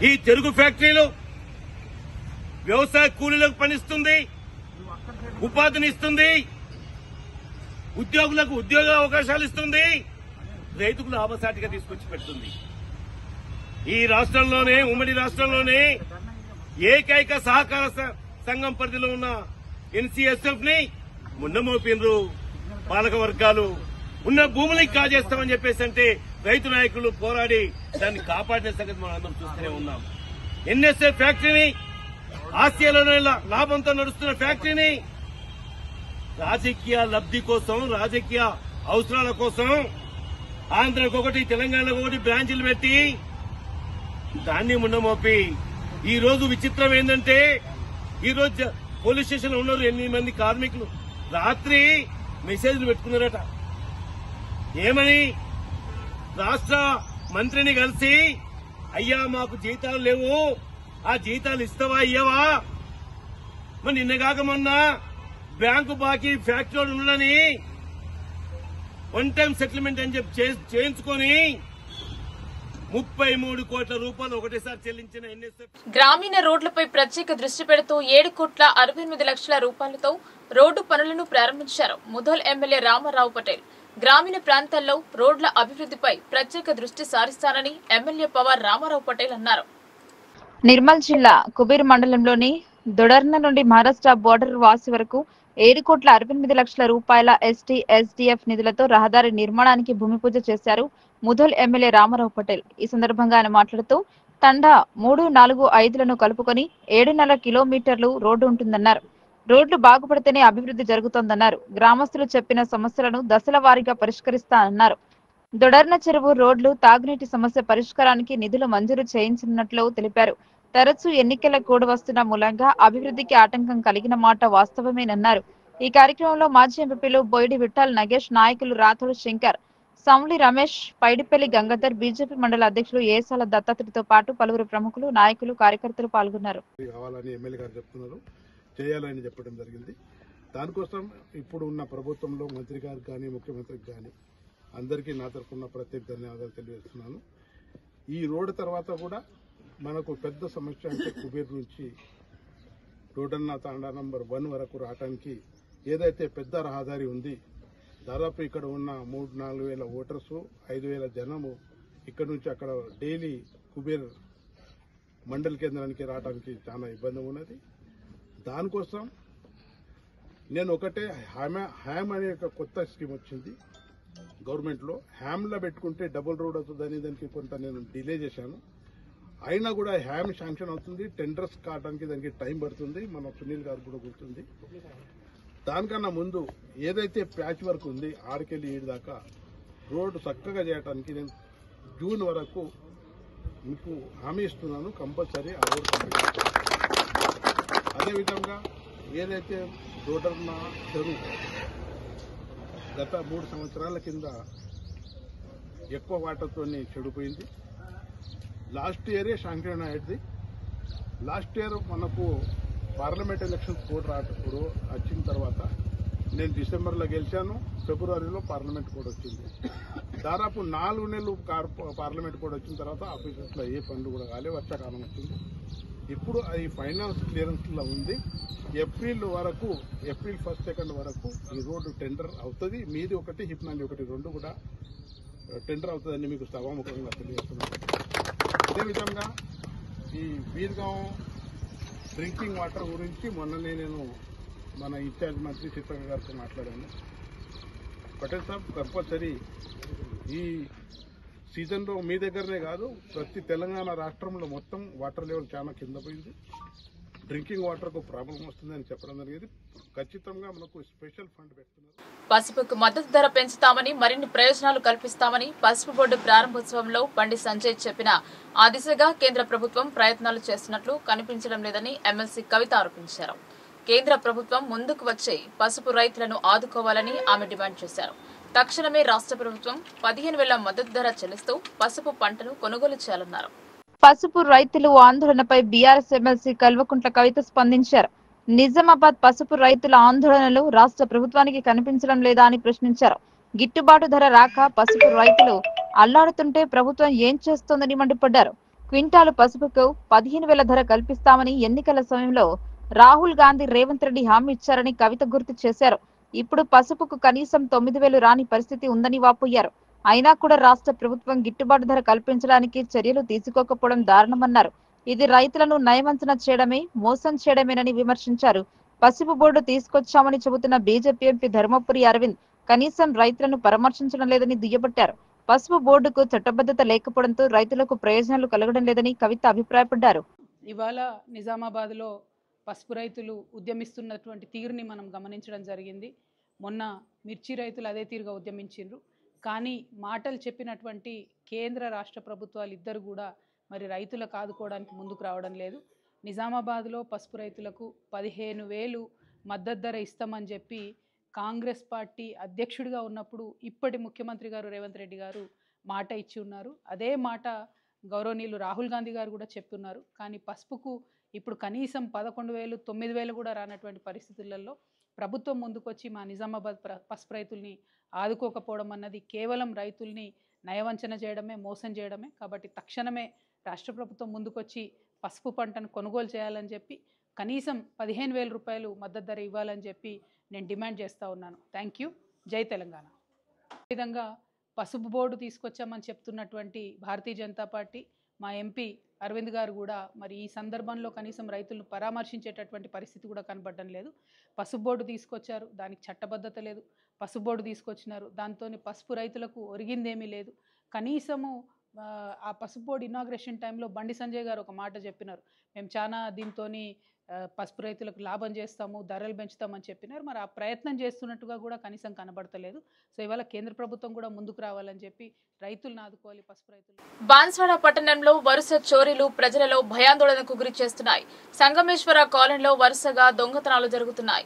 ఈ చెరుకు ఫ్యాక్టరీలు వ్యవసాయ కూలీలకు పనిస్తుంది, ఉపాధిని ఇస్తుంది, ఉద్యోగులకు ఉద్యోగ అవకాశాలు ఇస్తుంది, రైతుకు లాభసాటిగా తీసుకొచ్చి పెడుతుంది. ఈ రాష్ట్రంలోనే, ఉమ్మడి రాష్ట్రంలోనే ఏకైక సహకార సంఘం పరిధిలో ఉన్న ఎన్సీఎస్ఎఫ్ ని మున్నమోపినరు పాలక వర్గాలు. ఉన్న భూములకి కాజేస్తామని చెప్పేసి అంటే రైతు నాయకులు పోరాడి దాన్ని కాపాడిన సంగతి మనం అందరం చూస్తూనే ఉన్నాం. ఎన్ఎస్ఎఫ్ ఫ్యాక్టరీని, ఆసియాలోనే లాభంతో నడుస్తున్న ఫ్యాక్టరీని రాజకీయ లబ్ధి కోసం, రాజకీయ అవసరాల కోసం ఆంధ్రకు ఒకటి, తెలంగాణకు ఒకటి బ్రాంచీలు పెట్టి దాన్ని ముండమోపి ఈ రోజు విచిత్రం ఏంటంటే, ఈ రోజు పోలీస్ స్టేషన్ లో ఉన్నారు 8 మంది కార్మికులు రాత్రి మెసేజ్లు పెట్టుకున్నారట. ఏమని? రాష్ట్ర మంత్రిని కలిసి, అయ్యా మాకు జీతాలు లేవు, ఆ జీతాలు ఇస్తావా ఇయ్యవా, మరి నిన్నగాక మొన్న బ్యాంకు బాకీ ఫ్యాక్టరీ ఉండని వన్ టైం సెటిల్మెంట్ అని చెప్పి చేయించుకొని 33 కోట్ల రూపాయలు ఒకటేసారి చెల్లించిన ఎన్ఎస్ఎఫ్ గ్రామీణ రోడ్లపై ప్రత్యేక దృష్టి పెడుతూ 7,68 లక్షల రూపాయలతో రోడ్డు పనులను ప్రారంభించారు ముధోల్ ఎమ్మెల్యే రామారావు పటేల్. గ్రామీణ ప్రాంతాల్లో రోడ్ల అభివృద్ధిపై ప్రత్యేక దృష్టి సారిస్తానని ఎమ్మెల్యే పవార్ రామారావు పటేల్ అన్నారు. నిర్మల్ జిల్లా కుబీర్ మండలంలోని దొడర్న నుండి మహారాష్ట్ర బోర్డర్ వాసి వరకు 7,68 లక్షల రూపాయల ఎస్టీ ఎస్డీఎఫ్ నిధులతో రహదారి నిర్మాణానికి భూమి పూజ చేశారు ముధోల్ ఎమ్మెల్యే రామారావు పటేల్. ఈ సందర్భంగా ఆయన మాట్లాడుతూ తండా 3, 4, 5లను కలుపుకొని 7.5 కిలోమీటర్లు రోడ్డు ఉంటుందన్నారు. రోడ్లు బాగుపడితేనే అభివృద్ధి జరుగుతోందన్నారు. గ్రామస్తులు చెప్పిన సమస్యలను దశల వారీగా పరిష్కరిస్తానన్నారు. దొడర్న చెరువు రోడ్లు, తాగునీటి సమస్య పరిష్కారానికి నిధులు మంజూరు చేయించనున్నట్లు తెలిపారు. తరచూ ఎన్నికల కోడ్ వస్తున్న మూలంగా అభివృద్ధికి ఆటంకం కలిగిన మాట వాస్తవమేనన్నారు. ఈ కార్యక్రమంలో మాజీ ఎంపీలు బోయిడి విఠల్, నగేష్, నాయకులు రాథోడ్ శంకర్, సంవలి రమేష్, పైడిపల్లి గంగాధర్, బీజేపీ మండల అధ్యక్షులు ఏసాల దత్తాత్రితో పాటు పలువురు ప్రముఖులు, నాయకులు, కార్యకర్తలు పాల్గొన్నారు. చేయాలని చెప్పడం జరిగింది. దానికోసం ఇప్పుడు ఉన్న ప్రభుత్వంలో మంత్రి గారికి కానీ, ముఖ్యమంత్రికి కానీ అందరికీ నా తరఫున ప్రత్యేక ధన్యవాదాలు తెలియజేస్తున్నాను. ఈ రోడ్డు తర్వాత కూడా మనకు పెద్ద సమస్య అంటే కుబేర్ నుంచి రోడన్న తాండా నంబర్ 1 వరకు రావడానికి ఏదైతే పెద్ద రహదారి ఉంది, దాదాపు ఇక్కడ ఉన్న 3-4 వేల ఓటర్స్, 5,000 జనము ఇక్కడ నుంచి అక్కడ డైలీ కుబేర్ మండల కేంద్రానికి రావడానికి చాలా ఇబ్బంది ఉన్నది. దానికోసం నేను ఒకటే హ్యామ్ అనే ఒక కొత్త స్కీమ్ వచ్చింది గవర్నమెంట్లో. హ్యామ్లో పెట్టుకుంటే డబుల్ రోడ్ అవుతుందని దానికి కొంత నేను డిలే చేశాను. అయినా కూడా హ్యామ్ శాంక్షన్ అవుతుంది. టెండర్స్ కావడానికి దానికి టైం పడుతుంది. మన సునీల్ గారు కూడా గుర్తుంది. దానికన్నా ముందు ఏదైతే ప్యాచ్ వర్క్ ఉంది ఆడికెళ్ళి ఏడు దాకా రోడ్డు చక్కగా చేయడానికి నేను జూన్ వరకు మీకు హామీ ఇస్తున్నాను. కంపల్సరీ ఆ రోడ్ కంప్లీట్. అదేవిధంగా ఏదైతే రోడ్డున్న చెరువు గత 3 సంవత్సరాల కింద ఎక్కువ వాటర్తో చెడిపోయింది. లాస్ట్ ఇయరే శాంక్షన్ అయ్యేది. లాస్ట్ ఇయర్ మనకు పార్లమెంట్ ఎలక్షన్స్ కోడ్ రాటప్పుడు వచ్చిన తర్వాత నేను డిసెంబర్లో గెలిచాను. ఫిబ్రవరిలో పార్లమెంట్ కోడ్ వచ్చింది. దాదాపు 4 నెలలు పార్లమెంట్ కోడ్ వచ్చిన తర్వాత ఆఫీసెస్లో ఏ పనులు కూడా కాలే. వర్షాకాలం వచ్చింది. ఇప్పుడు అది ఫైనాన్స్ క్లియరెన్స్లో ఉంది. ఏప్రిల్ 1, 2 వరకు ఈ రోడ్డు టెండర్ అవుతుంది. మీది ఒకటి, హిప్నాలి ఒకటి, 2 కూడా టెండర్ అవుతుందని మీకు సభాముఖంగా తెలియజేస్తున్నాను. అదేవిధంగా ఈ వీర్గాం డ్రింకింగ్ వాటర్ గురించి మొన్ననే నేను మన ఇన్ఛార్జ్ మంత్రి చిత్రక గారితో మాట్లాడాను. పటేల్ సాబ్ కంపల్సరీ ఈ సీజన్లో మీ దగ్గరనే కాదు ప్రతి తెలంగాణ రాష్ట్రంలో మొత్తం వాటర్ లెవెల్ చాలా కింద పోయింది. డ్రింకింగ్ వాటర్కు ప్రాబ్లం వస్తుందని చెప్పడం జరిగింది. ఖచ్చితంగా మనకు స్పెషల్ ఫండ్ పెడుతున్నారు. పసుపుకు మద్దతు ధర పెంచుతామని, మరిన్ని ప్రయోజనాలు కల్పిస్తామని పసుపు బోర్డు ప్రారంభోత్సవంలో బండి సంజయ్ చెప్పినా ఆ దిశగా కేంద్ర ప్రభుత్వం ప్రయత్నాలు చేస్తున్నట్లు కనిపించడం లేదని ఎమ్మెల్సీ కవిత ఆరోపించారు. కేంద్ర ప్రభుత్వం ముందుకు వచ్చి పసుపు రైతులను ఆదుకోవాలని ఆమె డిమాండ్ చేశారు. తక్షణమే రాష్ట్ర ప్రభుత్వం 15,000 మద్దతు ధర చెల్లిస్తూ పసుపు పంటను కొనుగోలు చేయాలన్నారు. పసుపు రైతులు ఆందోళనపై బీఆర్ఎస్ ఎమ్మెల్సీ కల్వకుంట్ల కవిత స్పందించారు. నిజామాబాద్ పసుపు రైతుల ఆందోళనలు రాష్ట్ర ప్రభుత్వానికి కనిపించడం లేదా అని ప్రశ్నించారు. గిట్టుబాటు ధర రాక పసుపు రైతులు అల్లాడుతుంటే ప్రభుత్వం ఏం చేస్తోందని మండిపడ్డారు. క్వింటాలు పసుపుకు 15,000 ధర కల్పిస్తామని ఎన్నికల సమయంలో రాహుల్ గాంధీ, రేవంత్ రెడ్డి హామీ ఇచ్చారని కవిత గుర్తు చేశారు. ఇప్పుడు పసుపుకు కనీసం 9,000 రాని పరిస్థితి ఉందని వాపోయారు. అయినా కూడా రాష్ట్ర ప్రభుత్వం గిట్టుబాటు ధర కల్పించడానికి చర్యలు తీసుకోకపోవడం దారుణమన్నారు. ఇది రైతులను నయవంచన చేయడమే, మోసం చేయడమేనని విమర్శించారు. పసుపు బోర్డు తీసుకొచ్చామని చెబుతున్న బీజేపీ ఎంపీ ధర్మపురి అరవింద్ కనీసం రైతులను పరామర్శించడం లేదని దుయ్యబట్టారు. పసుపు బోర్డుకు చట్టబద్ధత లేకపోవడంతో రైతులకు ప్రయోజనాలు కలగడం లేదని కవిత అభిప్రాయపడ్డారు. ఇవాళ నిజామాబాద్ లో పసుపు రైతులు ఉద్యమిస్తున్నటువంటి తీరుని మనం గమనించడం జరిగింది. మొన్న మిర్చి రైతులు అదే తీరుగా ఉద్యమించారు. కానీ మాటలు చెప్పినటువంటి కేంద్ర రాష్ట్ర ప్రభుత్వాలు ఇద్దరు కూడా మరి రైతులకు ఆదుకోవడానికి ముందుకు రావడం లేదు. నిజామాబాద్లో పసుపు రైతులకు 15,000 మద్దతు ధర ఇస్తామని చెప్పి కాంగ్రెస్ పార్టీ అధ్యక్షుడిగా ఉన్నప్పుడు ఇప్పటి ముఖ్యమంత్రి గారు రేవంత్ రెడ్డి గారు మాట ఇచ్చి ఉన్నారు. అదే మాట గౌరవనీయులు రాహుల్ గాంధీ గారు కూడా చెప్తున్నారు. కానీ పసుపుకు ఇప్పుడు కనీసం 11,000, 9,000 కూడా రానటువంటి పరిస్థితులలో ప్రభుత్వం ముందుకొచ్చి మా నిజామాబాద్ పసుపు రైతుల్ని ఆదుకోకపోవడం అన్నది కేవలం రైతుల్ని నయవంచన చేయడమే, మోసం చేయడమే. కాబట్టి తక్షణమే రాష్ట్ర ప్రభుత్వం ముందుకొచ్చి పసుపు పంటను కొనుగోలు చేయాలని చెప్పి కనీసం 15,000 రూపాయలు మద్దతు ధర ఇవ్వాలని చెప్పి నేను డిమాండ్ చేస్తూ ఉన్నాను. Thank you. జై తెలంగాణ. విధంగా పసుపు బోర్డు తీసుకొచ్చామని చెప్తున్నటువంటి భారతీయ జనతా పార్టీ మా ఎంపీ అరవింద్ గారు కూడా మరి ఈ సందర్భంలో కనీసం రైతులను పరామర్శించేటటువంటి పరిస్థితి కూడా కనబడడం లేదు. పసుపు బోర్డు తీసుకొచ్చారు, దానికి చట్టబద్ధత లేదు. పసుపు బోర్డు తీసుకొచ్చినారు, దాంతో పసుపు రైతులకు ఒరిగిందేమీ లేదు. కనీసము ఆ పసుపు బోర్డు ఇనాగ్రేషన్ టైంలో బండి సంజయ్ గారు ఒక మాట చెప్పినారు, మేము చాలా దీంతో పసుపు రైతులకు లాభం చేస్తాము, ధరలు పెంచుతామని చెప్పినారు. మరి ఆ ప్రయత్నం చేస్తున్నట్టుగా కూడా కనీసం కనబడతలేదు. సో ఇవాళ కేంద్ర ప్రభుత్వం కూడా ముందుకు రావాలని చెప్పి రైతులను ఆదుకోవాలి. పసుపు రైతులు. బాన్స్వాడ పట్టణంలో వరుస చోరీలు ప్రజలలో భయాందోళనకు గురి చేస్తున్నాయి. సంగమేశ్వర కాలనీలో వరుసగా దొంగతనాలు జరుగుతున్నాయి.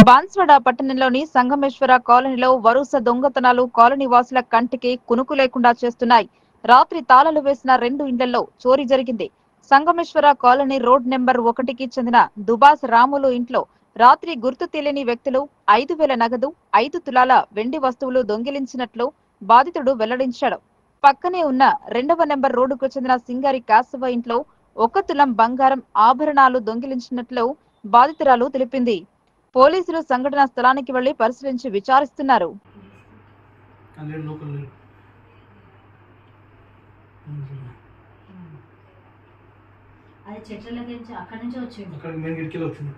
బాన్స్వాడ పట్టణంలోని సంగమేశ్వర కాలనీలో వరుస దొంగతనాలు కాలనీ వాసుల కంటికి కునుకు లేకుండా చేస్తున్నాయి. రాత్రి తాళాలు వేసిన 2 ఇండ్లలో చోరీ జరిగింది. సంగమేశ్వర కాలనీ రోడ్ నెంబర్ 1కి చెందిన దుబాస్ రాములు ఇంట్లో రాత్రి గుర్తు తెలియని వ్యక్తులు 5,000 నగదు, 5 తులాల వెండి వస్తువులు దొంగిలించినట్లు బాధితుడు వెల్లడించాడు. పక్కనే ఉన్న 2వ నెంబర్ రోడ్డుకు చెందిన సింగారి కాసవ ఇంట్లో 1 తులం బంగారం ఆభరణాలు దొంగిలించినట్లు బాధితురాలు తెలిపింది. పోలీసులు సంఘటనా స్థలానికి వెళ్లి పరిశీలించి విచారిస్తున్నారు. అది చెట్ల నుంచి అక్కడి నుంచి వచ్చింది. అక్కడ మెయిన్ గిట్కి వచ్చింది.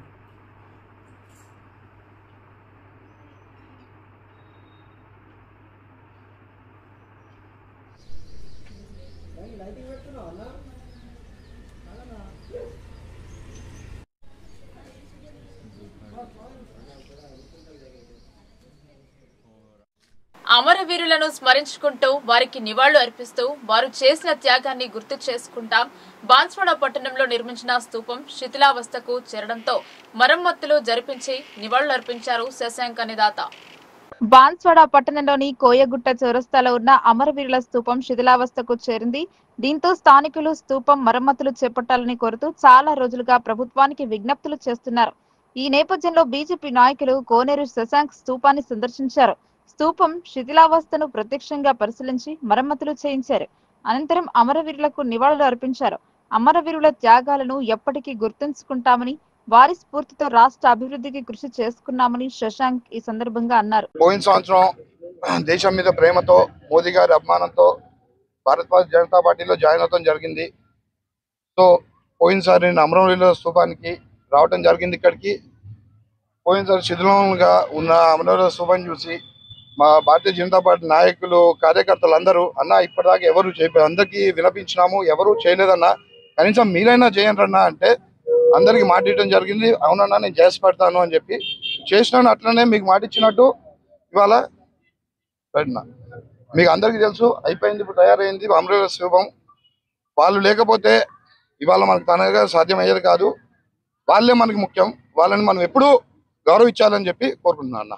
అమరవీరులను స్మరించుకుంటూ వారికి నివాళులు అర్పిస్తూ వారు చేసిన త్యాగాన్ని గుర్తు చేసుకుంటాం. బాన్స్వాడ పట్టణంలో నిర్మించిన స్తూపం శిథిలావస్థకు చేరడంతో మరమ్మతులు జరిపించి నివాళులు అర్పించారు శశాంక్ అనే దాత. బాన్స్వాడ పట్టణంలోని కోయగుట్ట చౌరస్తాలో ఉన్న అమరవీరుల స్తూపం శిథిలావస్థకు చేరింది. దీంతో స్థానికులు స్తూపం మరమ్మతులు చేపట్టాలని కోరుతూ చాలా రోజులుగా ప్రభుత్వానికి విజ్ఞప్తులు చేస్తున్నారు. ఈ నేపథ్యంలో బీజేపీ నాయకులు కోనేరు శశాంక్ స్తూపాన్ని సందర్శించారు. స్తూపం శిథిలావస్థను ప్రత్యక్షంగా పరిశీలించి మరమ్మతులు చేయించారు. అనంతరం అమరవీరులకు నివాళులు అర్పించారు. అమరవీరుల త్యాగాలను ఎప్పటికీ గుర్తుంచుకుంటామని, వారి స్ఫూర్తితో రాష్ట్ర అభివృద్ధికి కృషి చేసుకున్నామని శశాంక్ ఈ సందర్భంగా అన్నారు. పోయిన సంవత్సరం దేశం మీద ప్రేమతో మోదీ గారి అభిమానంతో భారతీయ జనతా పార్టీలో జాయిన్ అవడం జరిగింది. సో పోయినసారి నేను అమరవీరుల స్తూపానికి రావడం జరిగింది. ఇక్కడికి పోయినసారి శిథిలంగా ఉన్న అమరవీరుల స్తూపాన్ని చూసి మా భారతీయ జనతా పార్టీ నాయకులు కార్యకర్తలు అందరూ అన్న ఇప్పటిదాకా ఎవరు అందరికీ వినపించినాము, ఎవరు చేయలేదన్నా, కనీసం మీరైనా చేయండి అన్నా అంటే అందరికీ మాట ఇవ్వడం జరిగింది. అవునన్నా నేను చేసి పెడతాను అని చెప్పి చేసినాను. అట్లనే మీకు మాట ఇచ్చినట్టు ఇవాళ పెట్టినా. మీకు అందరికీ తెలుసు అయిపోయింది, ఇప్పుడు తయారైంది అమరవీరుల స్తూపం. వాళ్ళు లేకపోతే ఇవాళ మనకు తనగా సాధ్యమయ్యేది కాదు. వాళ్ళే మనకి ముఖ్యం. వాళ్ళని మనం ఎప్పుడూ గౌరవించాలని చెప్పి కోరుకుంటున్నా అన్న.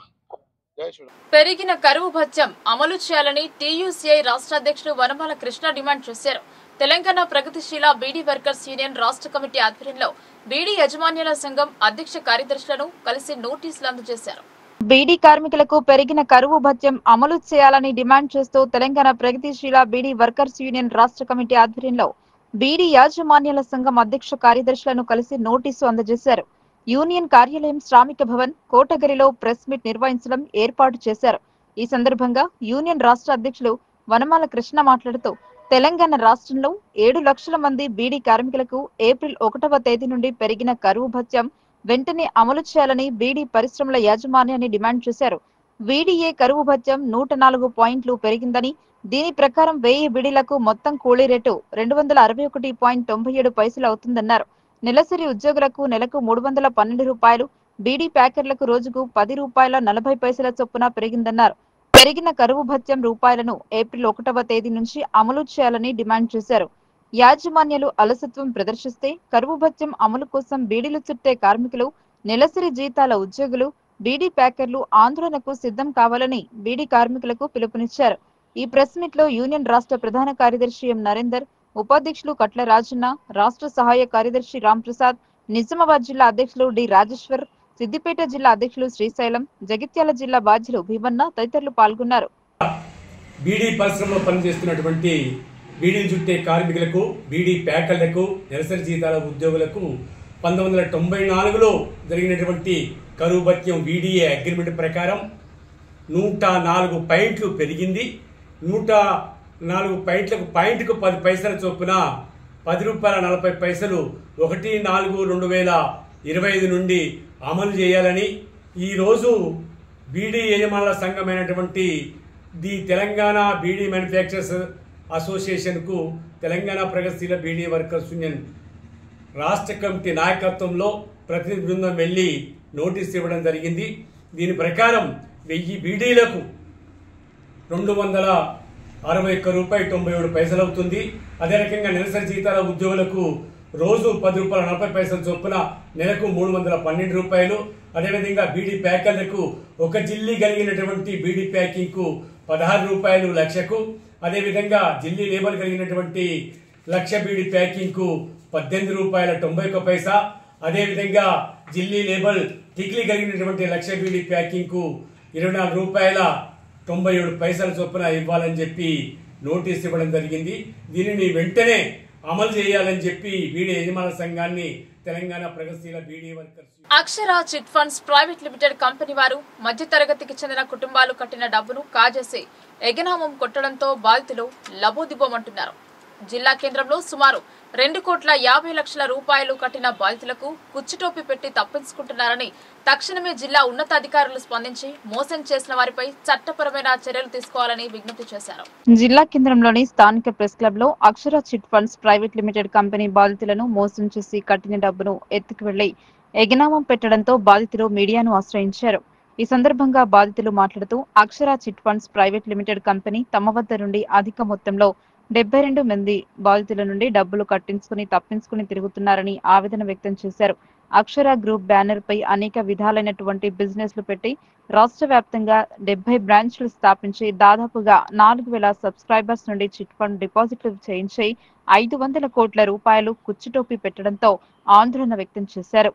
పెరిగిన కరువు భత్యం అమలు చేయాలని టీయూసీఐ రాష్ట్ర అధ్యక్షుడు వనమాల కృష్ణ డిమాండ్ చేశారు. తెలంగాణ ప్రగతిశీల బీడీ వర్కర్స్ యూనియన్ రాష్ట్ర కమిటీ ఆధ్వర్యంలో బీడీ యజమాన్యాల సంఘం అధ్యక్ష కార్యదర్శులను కలిసి నోటీసులు అందజేశారు. బీడీ కార్మికులకు పెరిగిన కరువు భత్యం అమలు చేయాలని డిమాండ్ చేస్తూ తెలంగాణ ప్రగతిశీల బీడీ వర్కర్స్ యూనియన్ రాష్ట్ర కమిటీ ఆధ్వర్యంలో బీడీ యాజమాన్యాల సంఘం అధ్యక్ష కార్యదర్శులను కలిసి నోటీసు అందజేశారు. యూనియన్ కార్యాలయం శ్రామిక భవన్ కోటగిరిలో ప్రెస్ మీట్ నిర్వహించడం ఏర్పాటు చేశారు. ఈ సందర్భంగా యూనియన్ రాష్ట్ర అధ్యక్షులు వనమాల కృష్ణ మాట్లాడుతూ తెలంగాణ రాష్ట్రంలో 7 లక్షల మంది బీడీ కార్మికులకు ఏప్రిల్ 1వ తేదీ నుండి పెరిగిన కరువు భత్యం వెంటనే అమలు చేయాలని బీడీ పరిశ్రమల యాజమాన్యాన్ని డిమాండ్ చేశారు. వీడీఏ కరువు భత్యం 104 పాయింట్లు పెరిగిందని, దీని ప్రకారం 1000 బీడీలకు మొత్తం కూలీ రేటు 261.97 పైసలు అవుతుందన్నారు. నెలసరి ఉద్యోగులకు నెలకు 312 రూపాయలు, బీడీ ప్యాకర్లకు రోజుకు 10 రూపాయల 40 పైసల చొప్పున పెరిగిందన్నారు. పెరిగిన కరువు భత్యం రూపాయలను ఏప్రిల్ 1వ తేదీ నుంచి అమలు చేయాలని డిమాండ్ చేశారు. యాజమాన్యాలు అలసత్వం ప్రదర్శిస్తే కరువు భత్యం అమలు కోసం బీడీలు చుట్టే కార్మికులు, నెలసరి జీతాల ఉద్యోగులు, బీడీ ప్యాకర్లు ఆందోళనకు సిద్ధం కావాలని బీడీ కార్మికులకు పిలుపునిచ్చారు. ఈ ప్రెస్ మీట్ లో యూనియన్ రాష్ట్ర ప్రధాన కార్యదర్శి ఎం నరేందర్, ఉపాధ్యక్షులు కట్ల రాజన్న, రాష్ట్ర సహాయ కార్యదర్శి రామ్ ప్రసాద్, నిజామాబాద్ జిల్లా అధ్యక్షులు డి రాజేశ్వర్, సిద్దిపేట జిల్లా అధ్యక్షులు శ్రీశైలం, జగిత్యాల జిల్లా బాధ్యులు భీమన్న తదితరులు పాల్గొన్నారు. బీడీ పరిశ్రమలో పనిచేస్తున్నటువంటి బీడీ చుట్టే కార్మికులకు, బీడీ ప్యాకర్లకు, నెలసరి జీతాల ఉద్యోగులకు 1994లో జరిగినటువంటి కరువు భత్యం వీడీఏ అగ్రిమెంట్ ప్రకారం 104 పాయింట్లు పెరిగింది. 104 పాయింట్లకు పాయింట్కు 10 పైసల చొప్పున 10 రూపాయల 40 పైసలు 1/4/2025 నుండి అమలు చేయాలని ఈరోజు బీడీ యజమానుల సంఘమైనటువంటి ది తెలంగాణ బీడీ మ్యానుఫ్యాక్చరర్స్ అసోసియేషన్కు తెలంగాణ ప్రగతిశీల బీడీ వర్కర్స్ యూనియన్ రాష్ట్ర కమిటీ నాయకత్వంలో ప్రతినిధి బృందం వెళ్లి నోటీసు ఇవ్వడం జరిగింది. దీని ప్రకారం 1000 బీడీలకు 261 రూపాయలు 97 పైసలు అవుతుంది. అదే రకంగా నెలసరి జీతాల ఉద్యోగులకు రోజు 10 రూపాయల 40 పైసల చొప్పున నెలకు 312 రూపాయలు. అదేవిధంగా బీడీ ప్యాకర్లకు ఒక జిల్లీ కలిగినటువంటి బీడీ ప్యాకింగ్ కు 16 రూపాయలు లక్షకు, అదేవిధంగా జిల్లీ లేబర్ కలిగినటువంటి లక్ష బీడీ ప్యాకింగ్ కు 18 రూపాయల 91 పైసా, అదేవిధంగా జిల్లీ లేబర్ టిక్లీ కలిగినటువంటి లక్ష బీడీ ప్యాకింగ్ కు 24 రూపాయల 97 పైసల చొప్పున ఇవ్వాలని చెప్పి నోటీస్ ఇవ్వడం జరిగింది. దీనిని వెంటనే అమలు చేయాలని చెప్పి బీడీ యజమానుల సంఘాన్ని తెలంగాణ ప్రగతిశీల beedi workers Akshara chit funds private limited company వారు మధ్యతరగతికి చెందిన కుటుంబాలు కట్టిన డబ్బును కాజేసి ఎగనామం కొట్టడంతో బాధితులు లబోదిబోమంటున్నారు. జిల్లా కేంద్రంలో సుమారు 2,50,00,000 రూపాయలు కట్టిన బాధితులకు కుచ్చుటోపి పెట్టి తప్పించుకుంటున్నారని తక్షణమే జిల్లా ఉన్నతాధికారులు స్పందించి మోసం చేసిన వారిపై చట్టపరమైన చర్యలు తీసుకోవాలని విజ్ఞప్తి చేశారు. జిల్లా కేంద్రంలోని స్థానిక ప్రెస్ క్లబ్ లో Akshara chit funds private limited company బాధితులను మోసం చేసి కట్టిన డబ్బును ఎత్తుకు వెళ్లి ఎగనామం పెట్టడంతో బాధితులు మీడియాను ఆశ్రయించారు. ఈ సందర్భంగా బాధితులు మాట్లాడుతూ Akshara chit funds private limited company తమ వద్ద నుండి అధిక మొత్తంలో 72 మంది బాధితుల నుండి డబ్బులు కట్టించుకుని తప్పించుకుని తిరుగుతున్నారని ఆవేదన వ్యక్తం చేశారు. అక్షర గ్రూప్ బ్యానర్ పై అనేక విధాలైనటువంటి బిజినెస్లు పెట్టి రాష్ట్ర వ్యాప్తంగా 70 బ్రాంచ్లు స్థాపించి దాదాపుగా 4,000 సబ్స్క్రైబర్స్ నుండి చిట్ ఫండ్ డిపాజిట్లు చేయించి 500 కోట్ల రూపాయలు కుచ్చుటోపి పెట్టడంతో ఆందోళన వ్యక్తం చేశారు.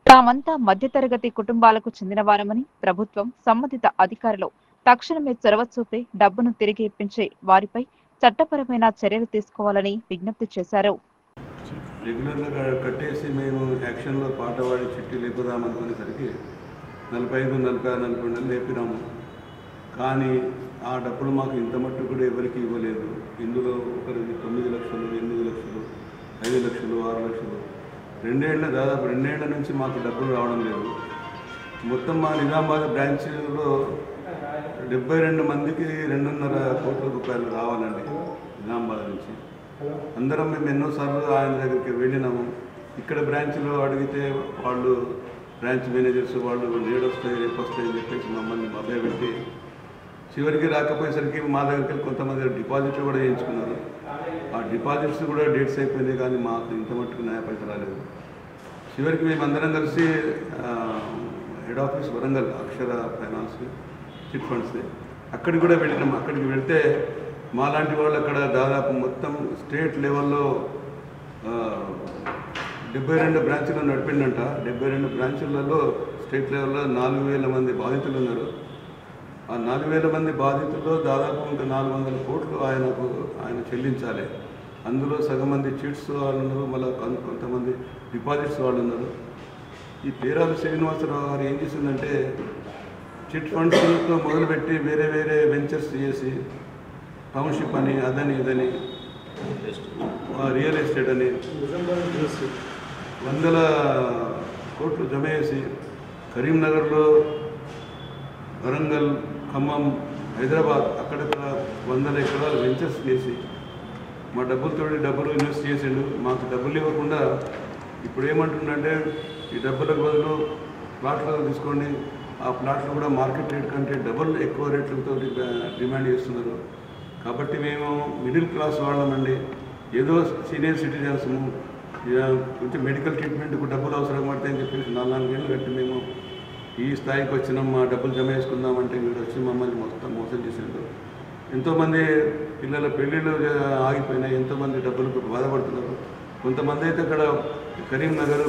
తామంతా మధ్యతరగతి కుటుంబాలకు చెందిన వారమని ప్రభుత్వం సంబంధిత అధికారులు తక్షణమే చొరవ చూపి డబ్బును తిరిగి ఇప్పించి వారిపై చట్టపరమైన చర్యలు తీసుకోవాలని విజ్ఞప్తి చేశారు. రెగ్యులర్గా కట్టేసి మేము యాక్షన్లో పాట పాడి చిట్టి లేపుదామనుకునేసరికి 45-46 నెలలు లేపినాము. కానీ ఆ డబ్బులు మాకు ఇంత మట్టు కూడా ఎవరికి ఇవ్వలేదు. ఇందులో ఒకరికి 9 లక్షలు, 8 లక్షలు, 5 లక్షలు, 6 లక్షలు, దాదాపు 2 ఏళ్ల నుంచి మాకు డబ్బులు రావడం లేదు. మొత్తం మా నిజామాబాద్ బ్రాంచ్లో 72 మందికి 2.5 కోట్ల రూపాయలు రావాలండి నిజామాబాద్ నుంచి. అందరం మేము ఎన్నోసార్లు ఆయన దగ్గరికి వెళ్ళినాము. ఇక్కడ బ్రాంచ్లో అడిగితే వాళ్ళు బ్రాంచ్ మేనేజర్స్ వాళ్ళు నేడు వస్తాయి రేపు వస్తాయి అని చెప్పేసి మమ్మల్ని మభ్యపెట్టి చివరికి రాకపోయేసరికి మా దగ్గరికి కొంతమంది డిపాజిట్లు కూడా చేయించుకున్నారు. ఆ డిపాజిట్స్ కూడా డేట్స్ అయిపోయినాయి కానీ మాకు ఇంత మట్టుకు న్యాయ పైసలు రాలేదు. చివరికి మేమందరం కలిసి హెడ్ ఆఫీస్ వరంగల్ అక్షర ఫైనాన్స్ చిట్ ఫండ్స్ అక్కడికి కూడా వెళ్ళినాం. అక్కడికి వెళ్తే మాలాంటి వాళ్ళు అక్కడ దాదాపు మొత్తం స్టేట్ లెవెల్లో 72 బ్రాంచ్లు నడిపిండంట. 72 బ్రాంచులలో స్టేట్ లెవెల్లో 4,000 మంది బాధితులు ఉన్నారు. ఆ 4,000 మంది బాధితుల్లో దాదాపు ఇంకా 400 కోట్లు ఆయన చెల్లించాలి. అందులో సగం మంది చిట్స్ వాళ్ళు ఉన్నారు, మళ్ళీ కొంతమంది డిపాజిట్స్ వాళ్ళు ఉన్నారు. ఈ పేరాల శ్రీనివాసరావు గారు ఏం చేసిందంటే చిట్ ఫండ్స్తో మొదలుపెట్టి వేరే వేరే వెంచర్స్ చేసి టౌన్షిప్ అని అదని ఇదని రియల్ ఎస్టేట్ అని 100 కోట్లు జమ చేసి కరీంనగర్లో, వరంగల్, ఖమ్మం, హైదరాబాద్ అక్కడక్కడ 100 ఎకరాలు వెంచర్స్ చేసి మా డబ్బులు ఇన్వెస్ట్ చేసిండు. మాకు డబ్బులు ఇవ్వకుండా ఇప్పుడు ఏమంటుందంటే ఈ డబ్బులకు బదులు ప్లాట్లు తీసుకోండి, ఆ ప్లాట్లు కూడా మార్కెట్ రేట్ కంటే డబుల్ ఎక్కువ రేట్లతో డిమాండ్ చేస్తున్నారు. కాబట్టి మేము మిడిల్ క్లాస్ వాళ్ళమండి, ఏదో సీనియర్ సిటిజన్స్ కొంచెం మెడికల్ ట్రీట్మెంట్కు డబ్బులు అవసరం పడతాయని చెప్పేసి 4 ఏళ్ళు కట్టి మేము ఈ స్థాయికి వచ్చినాం. మా డబ్బులు జమ చేసుకుందామంటే వీడు వచ్చి మమ్మల్ని మొత్తం మోసం చేసిండు. ఎంతోమంది పిల్లల పెళ్ళిళ్ళు ఆగిపోయినాయి, ఎంతోమంది డబ్బులకు బాధపడుతున్నారు. కొంతమంది అయితే ఇక్కడ కరీంనగర్,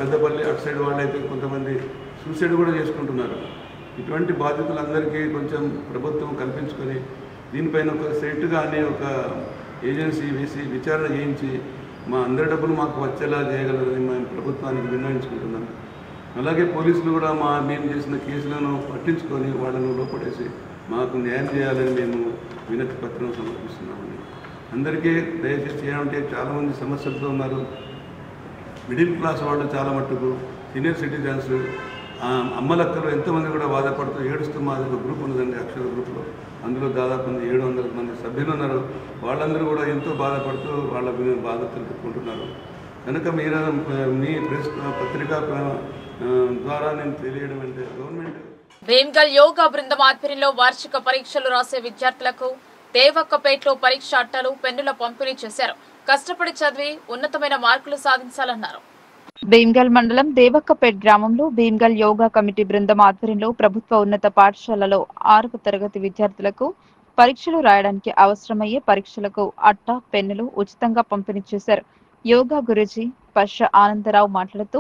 పెద్దపల్లి అటు సైడ్ వాళ్ళైతే కొంతమంది సూసైడ్ కూడా చేసుకుంటున్నారు. ఇటువంటి బాధితులందరికీ కొంచెం ప్రభుత్వం కల్పించుకొని దీనిపైన ఒక సెట్ కానీ ఒక ఏజెన్సీ వేసి విచారణ చేయించి మా అందరి డబ్బులు మాకు వచ్చేలా చేయగలరని మేము ప్రభుత్వానికి విన్నవించుకుంటున్నాం. అలాగే పోలీసులు కూడా మేము చేసిన కేసులను పట్టించుకొని వాళ్ళను లోపడేసి మాకు న్యాయం చేయాలని మేము వినతి పత్రం సమర్పిస్తున్నామండి. అందరికీ దయచేసి చేయాలంటే చాలామంది సమస్యలతో ఉన్నారు. మిడిల్ క్లాస్ వాళ్ళు చాలా మట్టుకు, సీనియర్ సిటిజన్స్, అమ్మలక్కలు ఎంతోమంది కూడా బాధపడుతూ ఏడుస్తూ మాది ఒక గ్రూప్ ఉన్నదండి అక్షర గ్రూప్లో. అందులో దాదాపు 700 మంది సభ్యులు ఉన్నారు. వాళ్ళందరూ కూడా ఎంతో బాధపడుతూ వాళ్ళ బాధలు చెప్పుకుంటున్నారు. కనుక మీరు మీ ప్రెస్ పత్రికా ద్వారా నేను తెలియడం అంటే గవర్నమెంట్ భీమ్గల్ యోగా బృందం ఆధ్వర్యంలో వార్షిక పరీక్షలు రాసే విద్యార్థులకు దేవక్కపేటలో పరీక్ష అట్టలు, పెన్నుల పంపిణీ చేశారు. కష్టపడి చదివి ఉన్నతమైన మార్కులు సాధించాలన్నారు. భీమ్గల్ మండలం దేవక్కపేట్ గ్రామంలో భీమ్గల్ యోగా కమిటీ బృందం ఆధ్వర్యంలో ప్రభుత్వ ఉన్నత పాఠశాలలో 6వ తరగతి విద్యార్థులకు పరీక్షలు రాయడానికి అవసరమయ్యే పరీక్షలకు అట్ట, పెన్నులు ఉచితంగా పంపిణీ చేశారు. యోగా గురూజీ పర్ష ఆనందరావు మాట్లాడుతూ,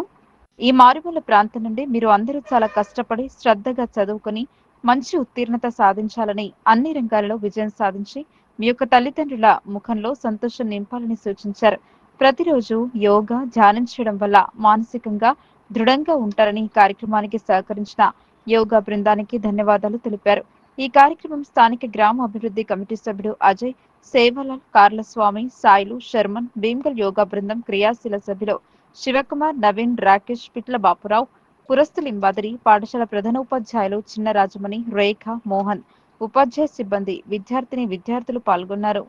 ఈ మారుమూల ప్రాంతం నుండి మీరు అందరూ చాలా కష్టపడి శ్రద్ధగా చదువుకుని మంచి ఉత్తీర్ణత సాధించాలని, అన్ని రంగాలలో విజయం సాధించి మీ యొక్క తల్లిదండ్రుల ముఖంలో సంతోషం నింపాలని సూచించారు. ప్రతిరోజు యోగా ధ్యానం చేయడం వల్ల మానసికంగా దృఢంగా ఉంటారని కార్యక్రమానికి సహకరించిన యోగా బృందానికి ధన్యవాదాలు తెలిపారు. ఈ కార్యక్రమం స్థానిక గ్రామ అభివృద్ధి కమిటీ సభ్యుడు అజయ్, సేవలాల్, కార్లస్వామి, సాయిలు, శర్మన్, భీమ్గల్ యోగా బృందం క్రియాశీల సభ్యులు శివకుమార్, నవీన్, రాకేష్, పిట్ల బాపురావు, పురస్తులింబాదరి, పాఠశాల ప్రధానోపాధ్యాయులు చిన్నరాజమణి, రేఖ, మోహన్, ఉపాధ్యాయ సిబ్బంది, విద్యార్థులు పాల్గొన్నారు.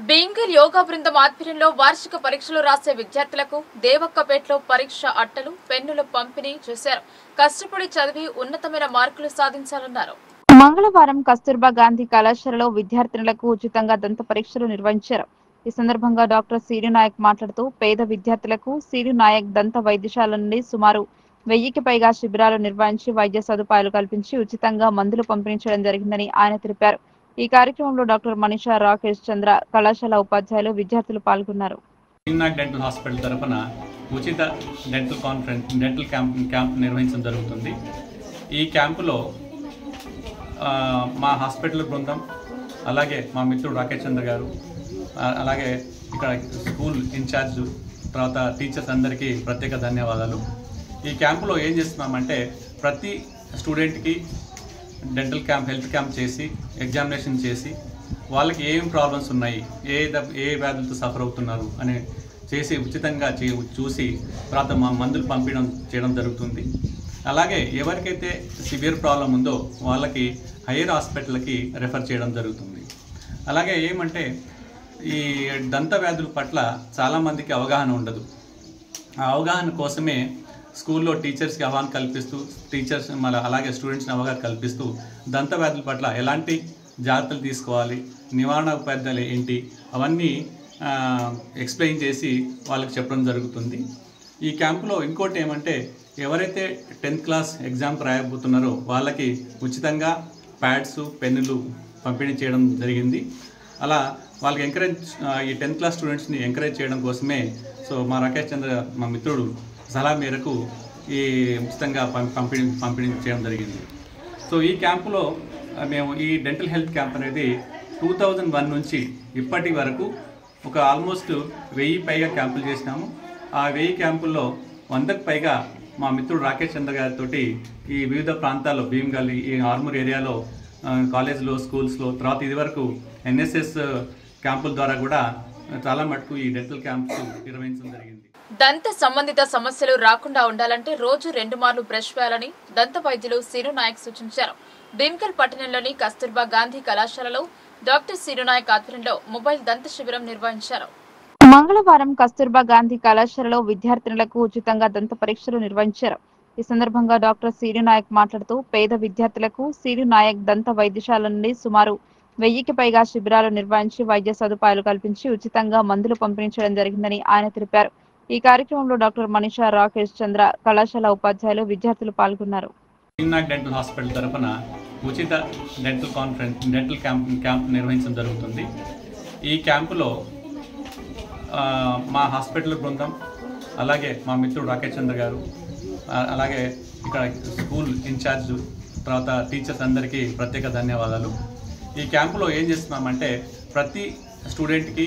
భీమ్గల్ యోగా బృందం ఆధ్వర్యంలో వార్షిక పరీక్షలు రాసే విద్యార్థులకు దేవక్కపేటలో పరీక్ష అట్టలు, పెన్నులు పంపిణీ చేశారు. కష్టపడి చదివి ఉన్నతమైన మార్కులు సాధించాలన్నారు. మంగళవారం కస్తూర్బా గాంధీ కళాశాలలో విద్యార్థినులకు ఉచితంగా దంత పరీక్షలు నిర్వహించారు. ఈ సందర్భంగా డాక్టర్ సిరి నాయక్ మాట్లాడుతూ పేద విద్యార్థులకు సిరి నాయక్ దంత వైద్యశాల నుండి సుమారు 1000కి పైగా శిబిరాలు నిర్వహించి వైద్య సదుపాయాలు కల్పించి ఉచితంగా మందులు పంపిణీ చేయడం జరిగిందని ఆయన తెలిపారు. ఈ కార్యక్రమంలో డాక్టర్ మనీషా, రాకేష్ చంద్ర, కళాశాల ఉపాధ్యాయులు, విద్యార్థులు పాల్గొన్నారు. డెంటల్ హాస్పిటల్ తరఫున ఉచిత డెంటల్ క్యాంప్ నిర్వహించడం జరుగుతుంది. ఈ క్యాంపులో మా హాస్పిటల్ బృందం, అలాగే మా మిత్రుడు రాకేష్ చంద్ర గారు, అలాగే ఇక్కడ స్కూల్ ఇన్ఛార్జ్, తర్వాత టీచర్స్ అందరికీ ప్రత్యేక ధన్యవాదాలు. ఈ క్యాంపులో ఏం చేస్తున్నామంటే ప్రతి స్టూడెంట్కి డెంటల్ క్యాంప్, హెల్త్ క్యాంప్ చేసి ఎగ్జామినేషన్ చేసి వాళ్ళకి ఏం ప్రాబ్లమ్స్ ఉన్నాయి, ఏ వ్యాధులతో సఫర్ అవుతున్నారు అని చేసి ఉచితంగా చూసి తర్వాత మా మందులు పంపించడం చేయడం జరుగుతుంది. అలాగే ఎవరికైతే సివియర్ ప్రాబ్లం ఉందో వాళ్ళకి హైయర్ హాస్పిటల్కి రెఫర్ చేయడం జరుగుతుంది. అలాగే ఏమంటే ఈ దంత వ్యాధుల పట్ల చాలామందికి అవగాహన ఉండదు. ఆ అవగాహన కోసమే స్కూల్లో టీచర్స్కి అవగాహన కల్పిస్తూ, టీచర్స్ మళ్ళీ అలాగే స్టూడెంట్స్ని అవగాహన కల్పిస్తూ దంత వ్యాధుల పట్ల ఎలాంటి జాగ్రత్తలు తీసుకోవాలి, నివారణ ఉపాయాలు ఏంటి అవన్నీ ఎక్స్ప్లెయిన్ చేసి వాళ్ళకి చెప్పడం జరుగుతుంది. ఈ క్యాంపులో ఇంకోటి ఏమంటే ఎవరైతే 10th క్లాస్ ఎగ్జామ్ రాయబోతున్నారో వాళ్ళకి ఉచితంగా ప్యాడ్స్, పెన్నులు పంపిణీ చేయడం జరిగింది. అలా వాళ్ళకి ఈ 10th క్లాస్ స్టూడెంట్స్ని ఎంకరేజ్ చేయడం కోసమే మా రాకేష్ చంద్ర మా మిత్రుడు సలహా మేరకు ఈ ఉచితంగా పంపిణీ చేయడం జరిగింది. ఈ క్యాంపులో మేము ఈ డెంటల్ హెల్త్ క్యాంప్ అనేది 2001 నుంచి ఇప్పటి వరకు ఒక ఆల్మోస్ట్ 1000 పైగా క్యాంపులు చేసినాము. ఆ 1000 క్యాంపుల్లో 100కు పైగా మా మిత్రుడు రాకేష్ చంద్ర గారితో ఈ వివిధ ప్రాంతాల్లో భీమ్గల్, ఈ ఆర్మూర్ ఏరియాలో కాలేజ్లో, స్కూల్స్లో, తర్వాత ఇది వరకు ఎన్ఎస్ఎస్ క్యాంపుల ద్వారా కూడా చాలా మటుకు ఈ డెంటల్ క్యాంప్స్ నిర్వహించడం జరిగింది. దంత సంబంధిత సమస్యలు రాకుండా ఉండాలంటే రోజు 2 మార్లు బ్రష్ వేయాలని దంత వైద్యులు సిరు నాయక్ సూచించారు. భీమ్గల్ పట్టణంలోని కస్తూర్బా గాంధీ కళాశాలలో డాక్టర్ సిరు నాయక్ ఆధ్వర్యంలో మొబైల్ దంత శిబిరం నిర్వహించారు. మంగళవారం కస్తూర్బా గాంధీ కళాశాలలో విద్యార్థినులకు ఉచితంగా దంత పరీక్షలు నిర్వహించారు. ఈ సందర్భంగా డాక్టర్ సిరి నాయక్ మాట్లాడుతూ పేద విద్యార్థులకు సిరి నాయక్ దంత వైద్యశాల నుండి సుమారు 1000కి పైగా శిబిరాలు నిర్వహించి వైద్య సదుపాయాలు కల్పించి ఉచితంగా మందులు పంపిణీ చేయడం జరిగిందని ఆయన తెలిపారు. ఈ కార్యక్రమంలో డాక్టర్ మనీషా, రాకేష్ చంద్ర, కళాశాల ఉపాధ్యాయులు, విద్యార్థులు పాల్గొన్నారు. డెంటల్ హాస్పిటల్ తరఫున ఉచిత డెంటల్ క్యాంప్ నిర్వహించడం జరుగుతుంది. ఈ క్యాంపులో మా హాస్పిటల్ బృందం, అలాగే మా మిత్రుడు రాకేష్ చంద్ర గారు, అలాగే ఇక్కడ స్కూల్ ఇన్ఛార్జ్, తర్వాత టీచర్స్ అందరికీ ప్రత్యేక ధన్యవాదాలు. ఈ క్యాంపులో ఏం చేస్తున్నామంటే ప్రతి స్టూడెంట్కి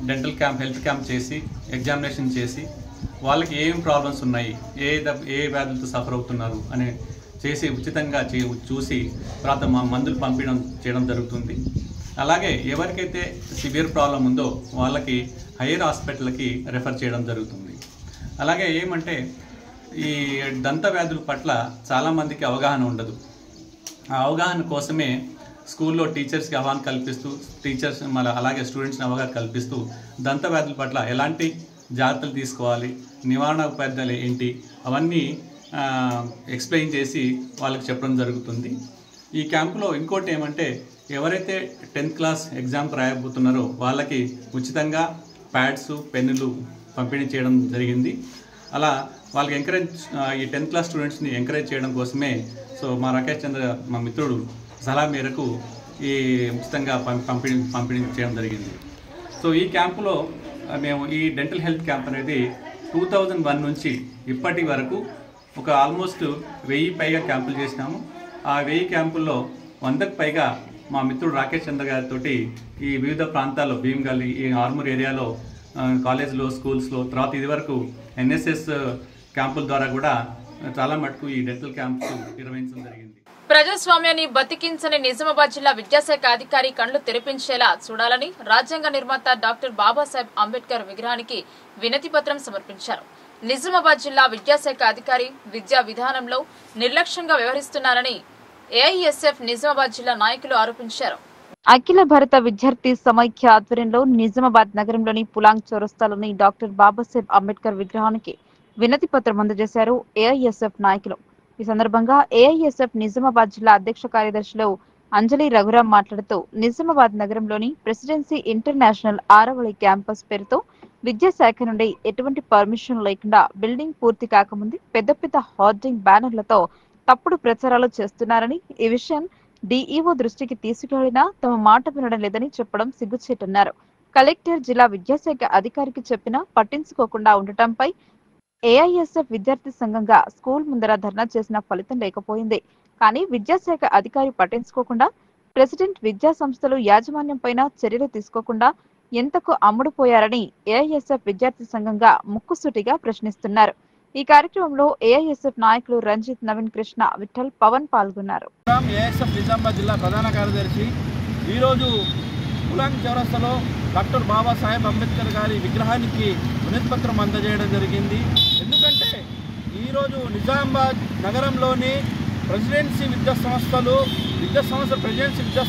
డెంటల్ క్యాంప్, హెల్త్ క్యాంప్ చేసి ఎగ్జామినేషన్ చేసి వాళ్ళకి ఏం ప్రాబ్లమ్స్ ఉన్నాయి, ఏ వ్యాధులతో సఫర్ అవుతున్నారు అని చేసి ఉచితంగా చూసి తర్వాత మా మందులు పంపించడం చేయడం జరుగుతుంది. అలాగే ఎవరికైతే సివియర్ ప్రాబ్లం ఉందో వాళ్ళకి హైయర్ హాస్పిటల్కి రెఫర్ చేయడం జరుగుతుంది. అలాగే ఏమంటే ఈ దంత వ్యాధుల పట్ల చాలామందికి అవగాహన ఉండదు. ఆ అవగాహన కోసమే స్కూల్లో టీచర్స్కి అవగాహన కల్పిస్తూ, టీచర్స్ మళ్ళీ అలాగే స్టూడెంట్స్ని అవగాహన కల్పిస్తూ దంత వ్యాధుల పట్ల ఎలాంటి జాగ్రత్తలు తీసుకోవాలి, నివారణ ఉపాయాలు ఏంటి అవన్నీ ఎక్స్ప్లెయిన్ చేసి వాళ్ళకి చెప్పడం జరుగుతుంది. ఈ క్యాంపులో ఇంకోటి ఏమంటే ఎవరైతే 10th క్లాస్ ఎగ్జామ్ రాయబోతున్నారో వాళ్ళకి ఉచితంగా ప్యాడ్స్, పెన్నులు పంపిణీ చేయడం జరిగింది. అలా వాళ్ళకి ఈ 10th క్లాస్ స్టూడెంట్స్ని ఎంకరేజ్ చేయడం కోసమే మా రాకేష్ చంద్ర మా మిత్రుడు సలహా మేరకు ఈ ఉచితంగా పంపిణీ చేయడం జరిగింది. ఈ క్యాంపులో మేము ఈ డెంటల్ హెల్త్ క్యాంప్ అనేది 2001 నుంచి ఇప్పటి వరకు ఒక ఆల్మోస్ట్ 1000 పైగా క్యాంపులు చేసినాము. ఆ 1000 క్యాంపుల్లో 100కు పైగా మా మిత్రుడు రాకేష్ చంద్ర గారితో ఈ వివిధ ప్రాంతాల్లో భీమ్గల్, ఈ ఆర్మూర్ ఏరియాలో కాలేజ్లో, స్కూల్స్లో, తర్వాత ఇది వరకు ఎన్ఎస్ఎస్ క్యాంపుల ద్వారా కూడా చాలా మటుకు ఈ డెంటల్ క్యాంప్స్ నిర్వహించడం జరిగింది. ప్రజాస్వామ్యాన్ని బతికించని నిజామాబాద్ జిల్లా విద్యాశాఖ అధికారి కళ్లు తెరిపించేలా చూడాలని రాజ్యాంగ నిర్మాత డాక్టర్ బాబాసాహెబ్ అంబేద్కర్ విగ్రహానికి వినతి పత్రం సమర్పించారు. నిజామాబాద్ జిల్లా విద్యాశాఖ అధికారి విద్యా విధానంలో నిర్లక్ష్యంగా వ్యవహరిస్తున్నారని ఏఐఎస్ఎఫ్ నిజామాబాద్ జిల్లా నాయకులు ఆరోపించారు. అఖిల భారత విద్యార్థి సమైక్య ఆధ్వర్యంలో నిజామాబాద్ నగరంలోని పులాంగ్ చౌరస్తాలోని డాక్టర్ బాబాసాహెబ్ అంబేద్కర్ విగ్రహానికి వినతి పత్రం అందజేశారు ఏఐఎస్ఎఫ్ నాయకులు. ఈ సందర్భంగా ఏఐఎస్ఎఫ్ నిజామాబాద్ జిల్లా అధ్యక్ష కార్యదర్శులు అంజలి రఘురాం మాట్లాడుతూ నిజామాబాద్ నగరంలోని ప్రెసిడెన్సీ ఇంటర్నేషనల్ ఆరవళి క్యాంపస్ పేరుతో విద్యాశాఖ నుండి ఎటువంటి పర్మిషన్ లేకుండా బిల్డింగ్ పూర్తి కాకముందే పెద్ద పెద్ద హోర్డింగ్ బ్యానర్లతో తప్పుడు ప్రచారాలు చేస్తున్నారని, ఈ విషయం డిఈఓ దృష్టికి తీసుకెళ్లినా తమ మాట వినడం లేదని చెప్పడం సిగ్గుచేటన్నారు. కలెక్టర్ జిల్లా విద్యాశాఖ అధికారికి చెప్పినా పట్టించుకోకుండా ఉండటంపై ఏఐఎస్ఎఫ్ విద్యార్థి సంఘంగా స్కూల్ ముందర ధర్నా చేసిన ఫలితం లేకపోయింది. కానీ విద్యాశాఖ అధికారి పట్టించుకోకుండా ప్రెసిడెంట్ విద్యా సంస్థలు యాజమాన్యం పైన చర్యలు తీసుకోకుండా ఎంతకు అమ్ముడుపోయారని ఏఐఎస్ఎఫ్ విద్యార్థి సంఘంగా ముక్కుసూటిగా ప్రశ్నిస్తున్నారు. ఈ కార్యక్రమంలో ఏఐఎస్ఎఫ్ నాయకులు రంజిత్, నవీన్ కృష్ణ, విఠల్, పవన్ పాల్గొన్నారు. ఏఐఎస్ఎఫ్ నిజామాబాద్ జిల్లా ప్రధాన కార్యదర్శి ఈరోజు పులాంగ్ చౌరస్తాలో డాక్టర్ బాబాసాహెబ్ అంబేద్కర్ గారి విగ్రహానికి వినతి పత్రం అందజేయడం జరిగింది. ఎందుకంటే ఈరోజు నిజామాబాద్ నగరంలోని ప్రెసిడెన్సీ విద్యా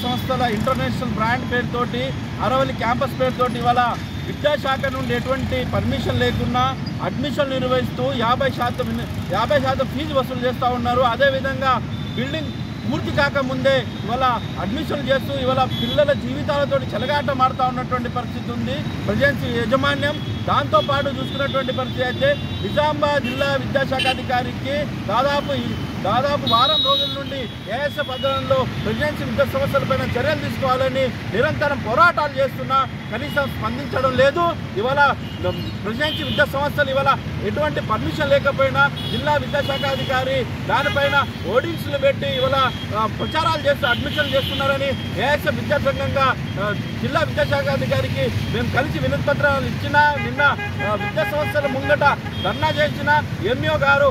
సంస్థల ఇంటర్నేషనల్ బ్రాండ్ పేరుతోటి అరవల్లి క్యాంపస్ పేరుతోటి ఇవాళ విద్యాశాఖ నుండి ఎటువంటి పర్మిషన్ లేకున్నా అడ్మిషన్ నిర్వహిస్తూ 50% ఫీజు వసూలు చేస్తూ ఉన్నారు. అదేవిధంగా బిల్డింగ్ పూర్తి కాకముందే ఇవాళ అడ్మిషన్ చేస్తూ ఇవాళ పిల్లల జీవితాలతో చెలగాటం ఆడుతూ ఉన్నటువంటి పరిస్థితి ఉంది ప్రెసిడెన్సీ యాజమాన్యం. దాంతోపాటు చూసుకున్నటువంటి పరిస్థితి అయితే నిజామాబాద్ జిల్లా విద్యాశాఖ అధికారికి దాదాపు వారం రోజుల నుండి ఏఎస్ఎఫ్ ఆధ్వర్యంలో ప్రెసిడెన్సీ విద్యా సంస్థలపైన చర్యలు తీసుకోవాలని నిరంతరం పోరాటాలు చేస్తున్నా కనీసం స్పందించడం లేదు. ఇవాళ ప్రెసిడెన్సీ విద్యా సంస్థలు ఇవాళ ఎటువంటి పర్మిషన్ లేకపోయినా జిల్లా విద్యాశాఖ అధికారి దానిపైన హోర్డింగ్స్లు పెట్టి ఇవాళ ప్రచారాలు చేస్తూ అడ్మిషన్లు చేస్తున్నారని ఏఎస్ఎఫ్ విద్యా సంఘంగా జిల్లా విద్యాశాఖ అధికారికి మేము కలిసి వినతి పత్రాలు ఇచ్చినా నిన్న విద్యా సంస్థల ముంగట ధర్నా చేసిన ఎంఈఓ గారు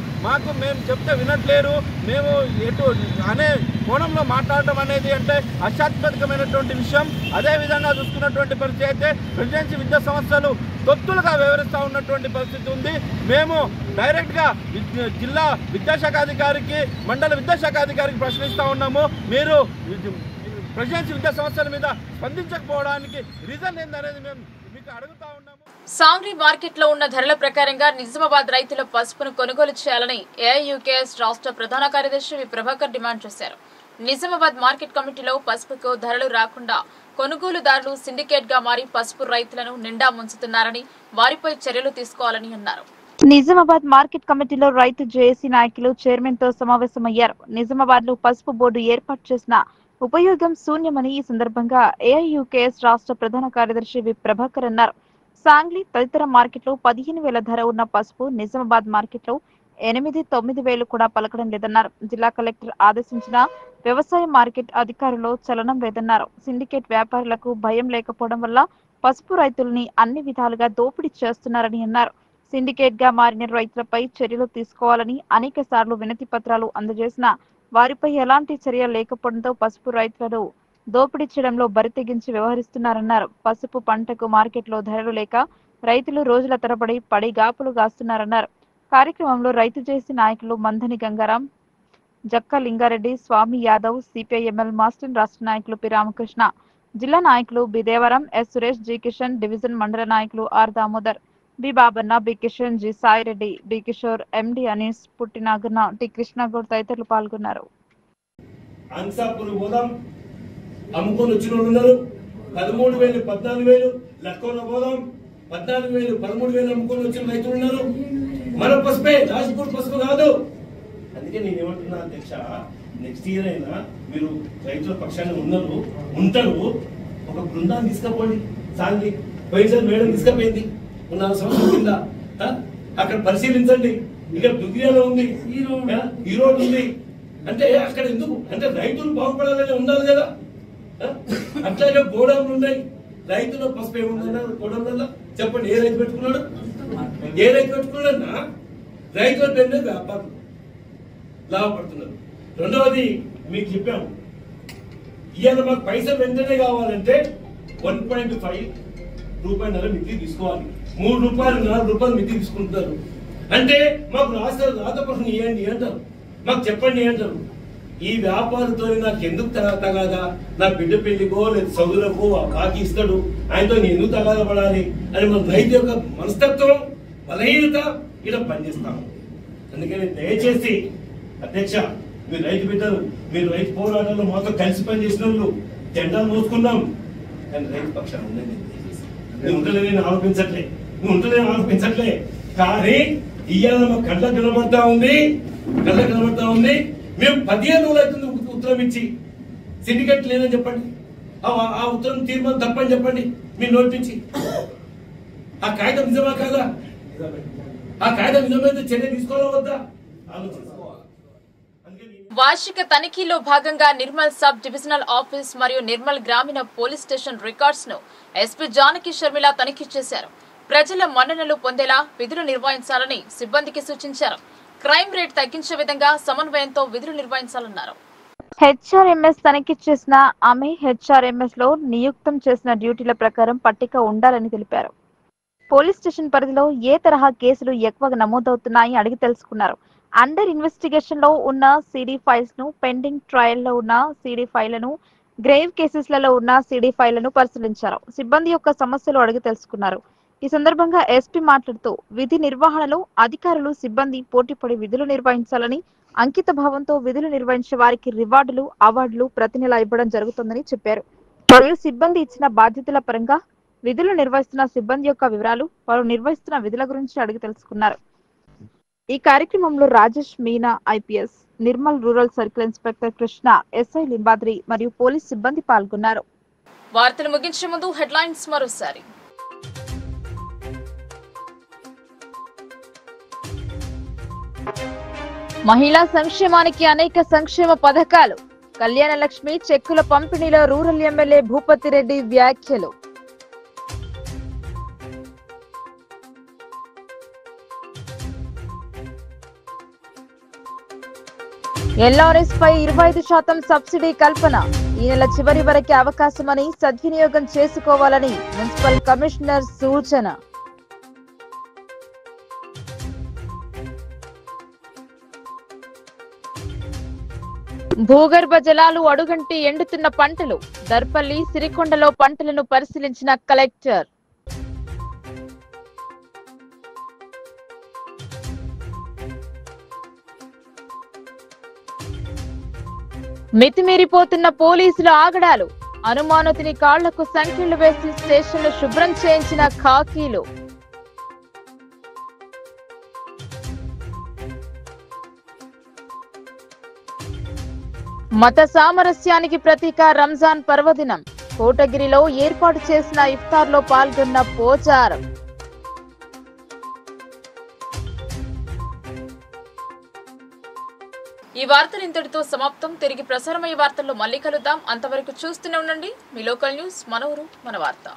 మేము చెప్తే వినట్లేరు, మేము ఎటు అనే కోణంలో మాట్లాడటం అనేది అంటే అశాస్త్రకమైనటువంటి విషయం. అదేవిధంగా చూసుకున్నటువంటి పరిస్థితి అయితే ప్రెసిడెన్సీ విద్యా సంస్థలు తొత్తులుగా వ్యవహరిస్తూ ఉన్నటువంటి పరిస్థితి ఉంది. మేము డైరెక్ట్గా జిల్లా విద్యాశాఖ అధికారికి, మండల విద్యాశాఖ అధికారికి ప్రశ్నిస్తూ ఉన్నాము. మీరు ప్రెసిడెన్సీ విద్యా సంస్థల మీద స్పందించకపోవడానికి రీజన్ ఏందనేది మేము మీకు అడుగుతా ఉన్నాము. సాంగ్లీ మార్కెట్ లో ఉన్న ధరల ప్రకారంగా నిజామాబాద్ రైతుల పసుపును కొనుగోలు చేయాలని ఏఐయుకేఎస్ రాష్ట్ర ప్రధాన కార్యదర్శి వి ప్రభాకర్ డిమాండ్ చేశారు. నిజామాబాద్ మార్కెట్ కమిటీలో పసుపుకు ధరలు రాకుండా కొనుగోలుదారులు సిండికేట్ గా మారి పసుపు రైతులను నిండా ముంచుతున్నారని, వారిపై చర్యలు తీసుకోవాలని అన్నారు. నిజామాబాద్ మార్కెట్ కమిటీలో రైతు జేఏసీ నాయకులు చైర్మన్ తో సమావేశమయ్యారు. నిజామాబాద్ లో పసుపు బోర్డు ఏర్పాటు చేసిన ఉపయోగం శూన్యమని ఈ సందర్భంగా ఏఐయుకేఎస్ రాష్ట్ర ప్రధాన కార్యదర్శి వి ప్రభాకర్ అన్నారు. సాంగ్లీ తదితర మార్కెట్లో 15,000 ధర ఉన్న పసుపు నిజామాబాద్ మార్కెట్లో 8-9,000 కూడా పలకడం లేదన్నారు. జిల్లా కలెక్టర్ ఆదేశించిన వ్యవసాయ మార్కెట్ అధికారులు చలనం లేదన్నారు. సిండికేట్ వ్యాపారులకు భయం లేకపోవడం వల్ల పసుపు రైతుల్ని అన్ని విధాలుగా దోపిడీ చేస్తున్నారని అన్నారు. సిండికేట్ గా మారిన రైతులపై చర్యలు తీసుకోవాలని అనేక సార్లు వినతి పత్రాలు అందజేసిన వారిపై ఎలాంటి చర్య లేకపోవడంతో పసుపు రైతులను దోపిడీ చేయడంలో బరితెగించి వ్యవహరిస్తున్నారన్నారు. పసుపు పంటకు మార్కెట్లో ధరలు లేక రైతులు రోజుల తరబడి పడి గాపులు గాస్తున్నారన్నారు. కార్యక్రమంలో రైతు జేఏసీ నాయకులు మందని గంగారాం, జక్క లింగారెడ్డి, స్వామి యాదవ్, సిపిఐఎంఎల్ మాస్టర్ రాష్ట్ర నాయకులు పి రామకృష్ణ, జిల్లా నాయకులు B Devaram, S Suresh, G Kishan, division mandal నాయకులు R Damodar, B Babanna, B Kishan, G Saireddy, D Kishore, MD Anees, Putti Naganna, T Krishna Goud తదితరులు పాల్గొన్నారు. అమ్ముకొని వచ్చిన వాళ్ళు ఉన్నారు. 13,000, 14,000 లక్కన పోదాం, 14,000, 13,000 అమ్ముకొని వచ్చిన రైతులు ఉన్నారు. మన పసుపే, రాజ్పూర్ పసుపు కాదు. అందుకే నేను ఏమంటున్నా అధ్యక్ష, నెక్స్ట్ ఇయర్ అయినా మీరు రైతుల పక్షాన్ని ఉంటారు. ఒక బృందాన్ని తీసుకపోండి. సాంగ్లీ పోయినసారి మేడం తీసుకపోయింది 4 సంవత్సరాల కింద. అక్కడ పరిశీలించండి. ఇక్కడ దుగ్గియాలో ఉంది, ఈ రోడ్ ఉంది. అంటే అక్కడ ఎందుకు అంటే రైతులు బాగుపడాలని ఉండాలి కదా. అట్లాగే గోడౌన్లు ఉన్నాయి. రైతుల పసుపు ఏముందన్నారు గోడౌన్లలో చెప్పండి. ఏ రైతు పెట్టుకున్నాడు? రైతుల పేరునే వ్యాపారం లాభపడుతున్నారు. రెండవది మీకు చెప్పాము. ఇవాళ మాకు పైసలు వెంటనే కావాలంటే 1.5 రూపాయల మితి తీసుకోవాలి. 3 రూపాయలు 4 రూపాయలు మితి తీసుకుంటారు. అంటే మాకు రాతపరుని ఇవ్వండి అంటారు, మాకు చెప్పండి అంటారు. ఈ వ్యాపారంతో నాకు ఎందుకు తగాదా, నా బిడ్డ పెళ్లికో లేదా చదువులకో కాకి ఇస్తాడు, ఆయనతో నేను ఎందుకు తగాదా పడాలి అని మన రైతు యొక్క మనస్తత్వం బలహీనత ఇలా పనిచేస్తాము. అందుకని దయచేసి అధ్యక్ష, మీరు రైతు బిడ్డలు, మీరు రైతు పోరాటంలో మాతో కలిసి పనిచేసిన వాళ్ళు, జెండాలు మోసుకున్నాం, కానీ రైతు పక్షాలు ఉండండి. నువ్వు ఉంటలేని ఆరోపించట్లే, కానీ ఇవాళ మాకు కళ్ళకు కనబడతా ఉంది. మేము 15 రోజులు అవుతుంది ఉత్తరం ఇచ్చి, సిండికేట్ లేదని చెప్పండి, ఆ ఉత్తరం తీర్మానం తప్పని చెప్పండి, మీరు నోటించి. ఆ కాగితం నిజమా కాదా? ఆ కాగితం నిజమైతే చర్య తీసుకోవాలా వద్దా ఆలోచించుకోవాలి. వార్షిక తనిఖీలో భాగంగా నిర్మల్ సబ్ డివిజనల్ ఆఫీస్ మరియు నిర్మల్ గ్రామీణ పోలీస్ స్టేషన్ రికార్డ్స్ ను ఎస్పీ జానకి షర్మిల తనిఖీ చేశారు. ప్రజల మన్ననలు పొందేలా విధులు నిర్వహించాలని సిబ్బందికి సూచించారు. క్రైమ్ రేట్ తగ్గించే విధంగా సమన్వయంతో విధులు నిర్వహించాలన్నారు. హెచ్ఆర్ఎంఎస్ తనిఖీ చేసిన ఆమె హెచ్ఆర్ఎంఎస్ లో నియుక్తం చేసిన డ్యూటీల ప్రకారం పట్టిక ఉండాలని తెలిపారు. పోలీస్ స్టేషన్ పరిధిలో ఏ తరహా కేసులు ఎక్కువగా నమోదవుతున్నాయి అడిగి తెలుసుకున్నారు. అండర్ ఇన్వెస్టిగేషన్ లో ఉన్న సిడి ఫైల్స్ ను, పెండింగ్ ట్రయల్ లో ఉన్న సిడి ఫైళ్లను, గ్రేవ్ కేసెస్లలో ఉన్న సిడి ఫైళ్లను పరిశీలించారు. సిబ్బంది యొక్క సమస్యలు అడిగి తెలుసుకున్నారు. ఈ సందర్భంగా ఎస్పీ మాట్లాడుతూ విధి నిర్వహణలో అధికారులు, సిబ్బంది పోటీపడి విధులు నిర్వహించాలని, అంకిత భావంతో విధులు నిర్వహించే వారికి రివార్డులు, అవార్డులు ప్రతి నెల ఇవ్వడం జరుగుతుందని చెప్పారు. మరియు సిబ్బంది ఇచ్చిన బాధ్యతల పరంగా విధులు నిర్వహిస్తున్న సిబ్బంది యొక్క వివరాలు, వారు నిర్వహిస్తున్న విధుల గురించి అడిగి తెలుసుకున్నారు. ఈ కార్యక్రమంలో Rajesh Meena IPS, Nirmal rural circle inspector Krishna, SI Limbadri మరియు పోలీస్ సిబ్బంది పాల్గొన్నారు. వార్తలు ముగించే ముందు హెడ్లైన్స్ మరోసారి. మహిళా సంక్షేమానికి అనేక సంక్షేమ పథకాలు, కళ్యాణ లక్ష్మి చెక్కుల పంపిణీలో రూరల్ ఎమ్మెల్యే భూపతి రెడ్డి వ్యాఖ్యలు. ఎల్ఆర్ఎస్ పై 25% సబ్సిడీ కల్పన, ఈ నెల చివరి వరకే అవకాశమని సద్వినియోగం చేసుకోవాలని మున్సిపల్ కమిషనర్ సూచన. భూగర్భ జలాలు అడుగంటి ఎండుతున్న పంటలు, దర్పల్లి, సిరికొండలో పంటలను పరిశీలించిన కలెక్టర్. మితిమీరిపోతున్న పోలీసుల ఆగడాలు, అనుమానితుని కాళ్లకు సంఖ్యలు వేసి స్టేషన్లు శుభ్రం చేయించిన ఖాకీలు. మత సామరస్యానికి ప్రతీక రంజాన్ పర్వదినం, కోటగిరిలో ఏర్పాటు చేసిన ఇఫ్తార్లో పాల్గొన్న పోచారం. ఈ వార్తలు ఇంతటితో సమాప్తం. తిరిగి ప్రసారమయ్యే వార్తల్లో మళ్ళీ కలుద్దాం. అంతవరకు చూస్తూనే ఉండండి మీ లోకల్ న్యూస్, మన ఊరు మన వార్త.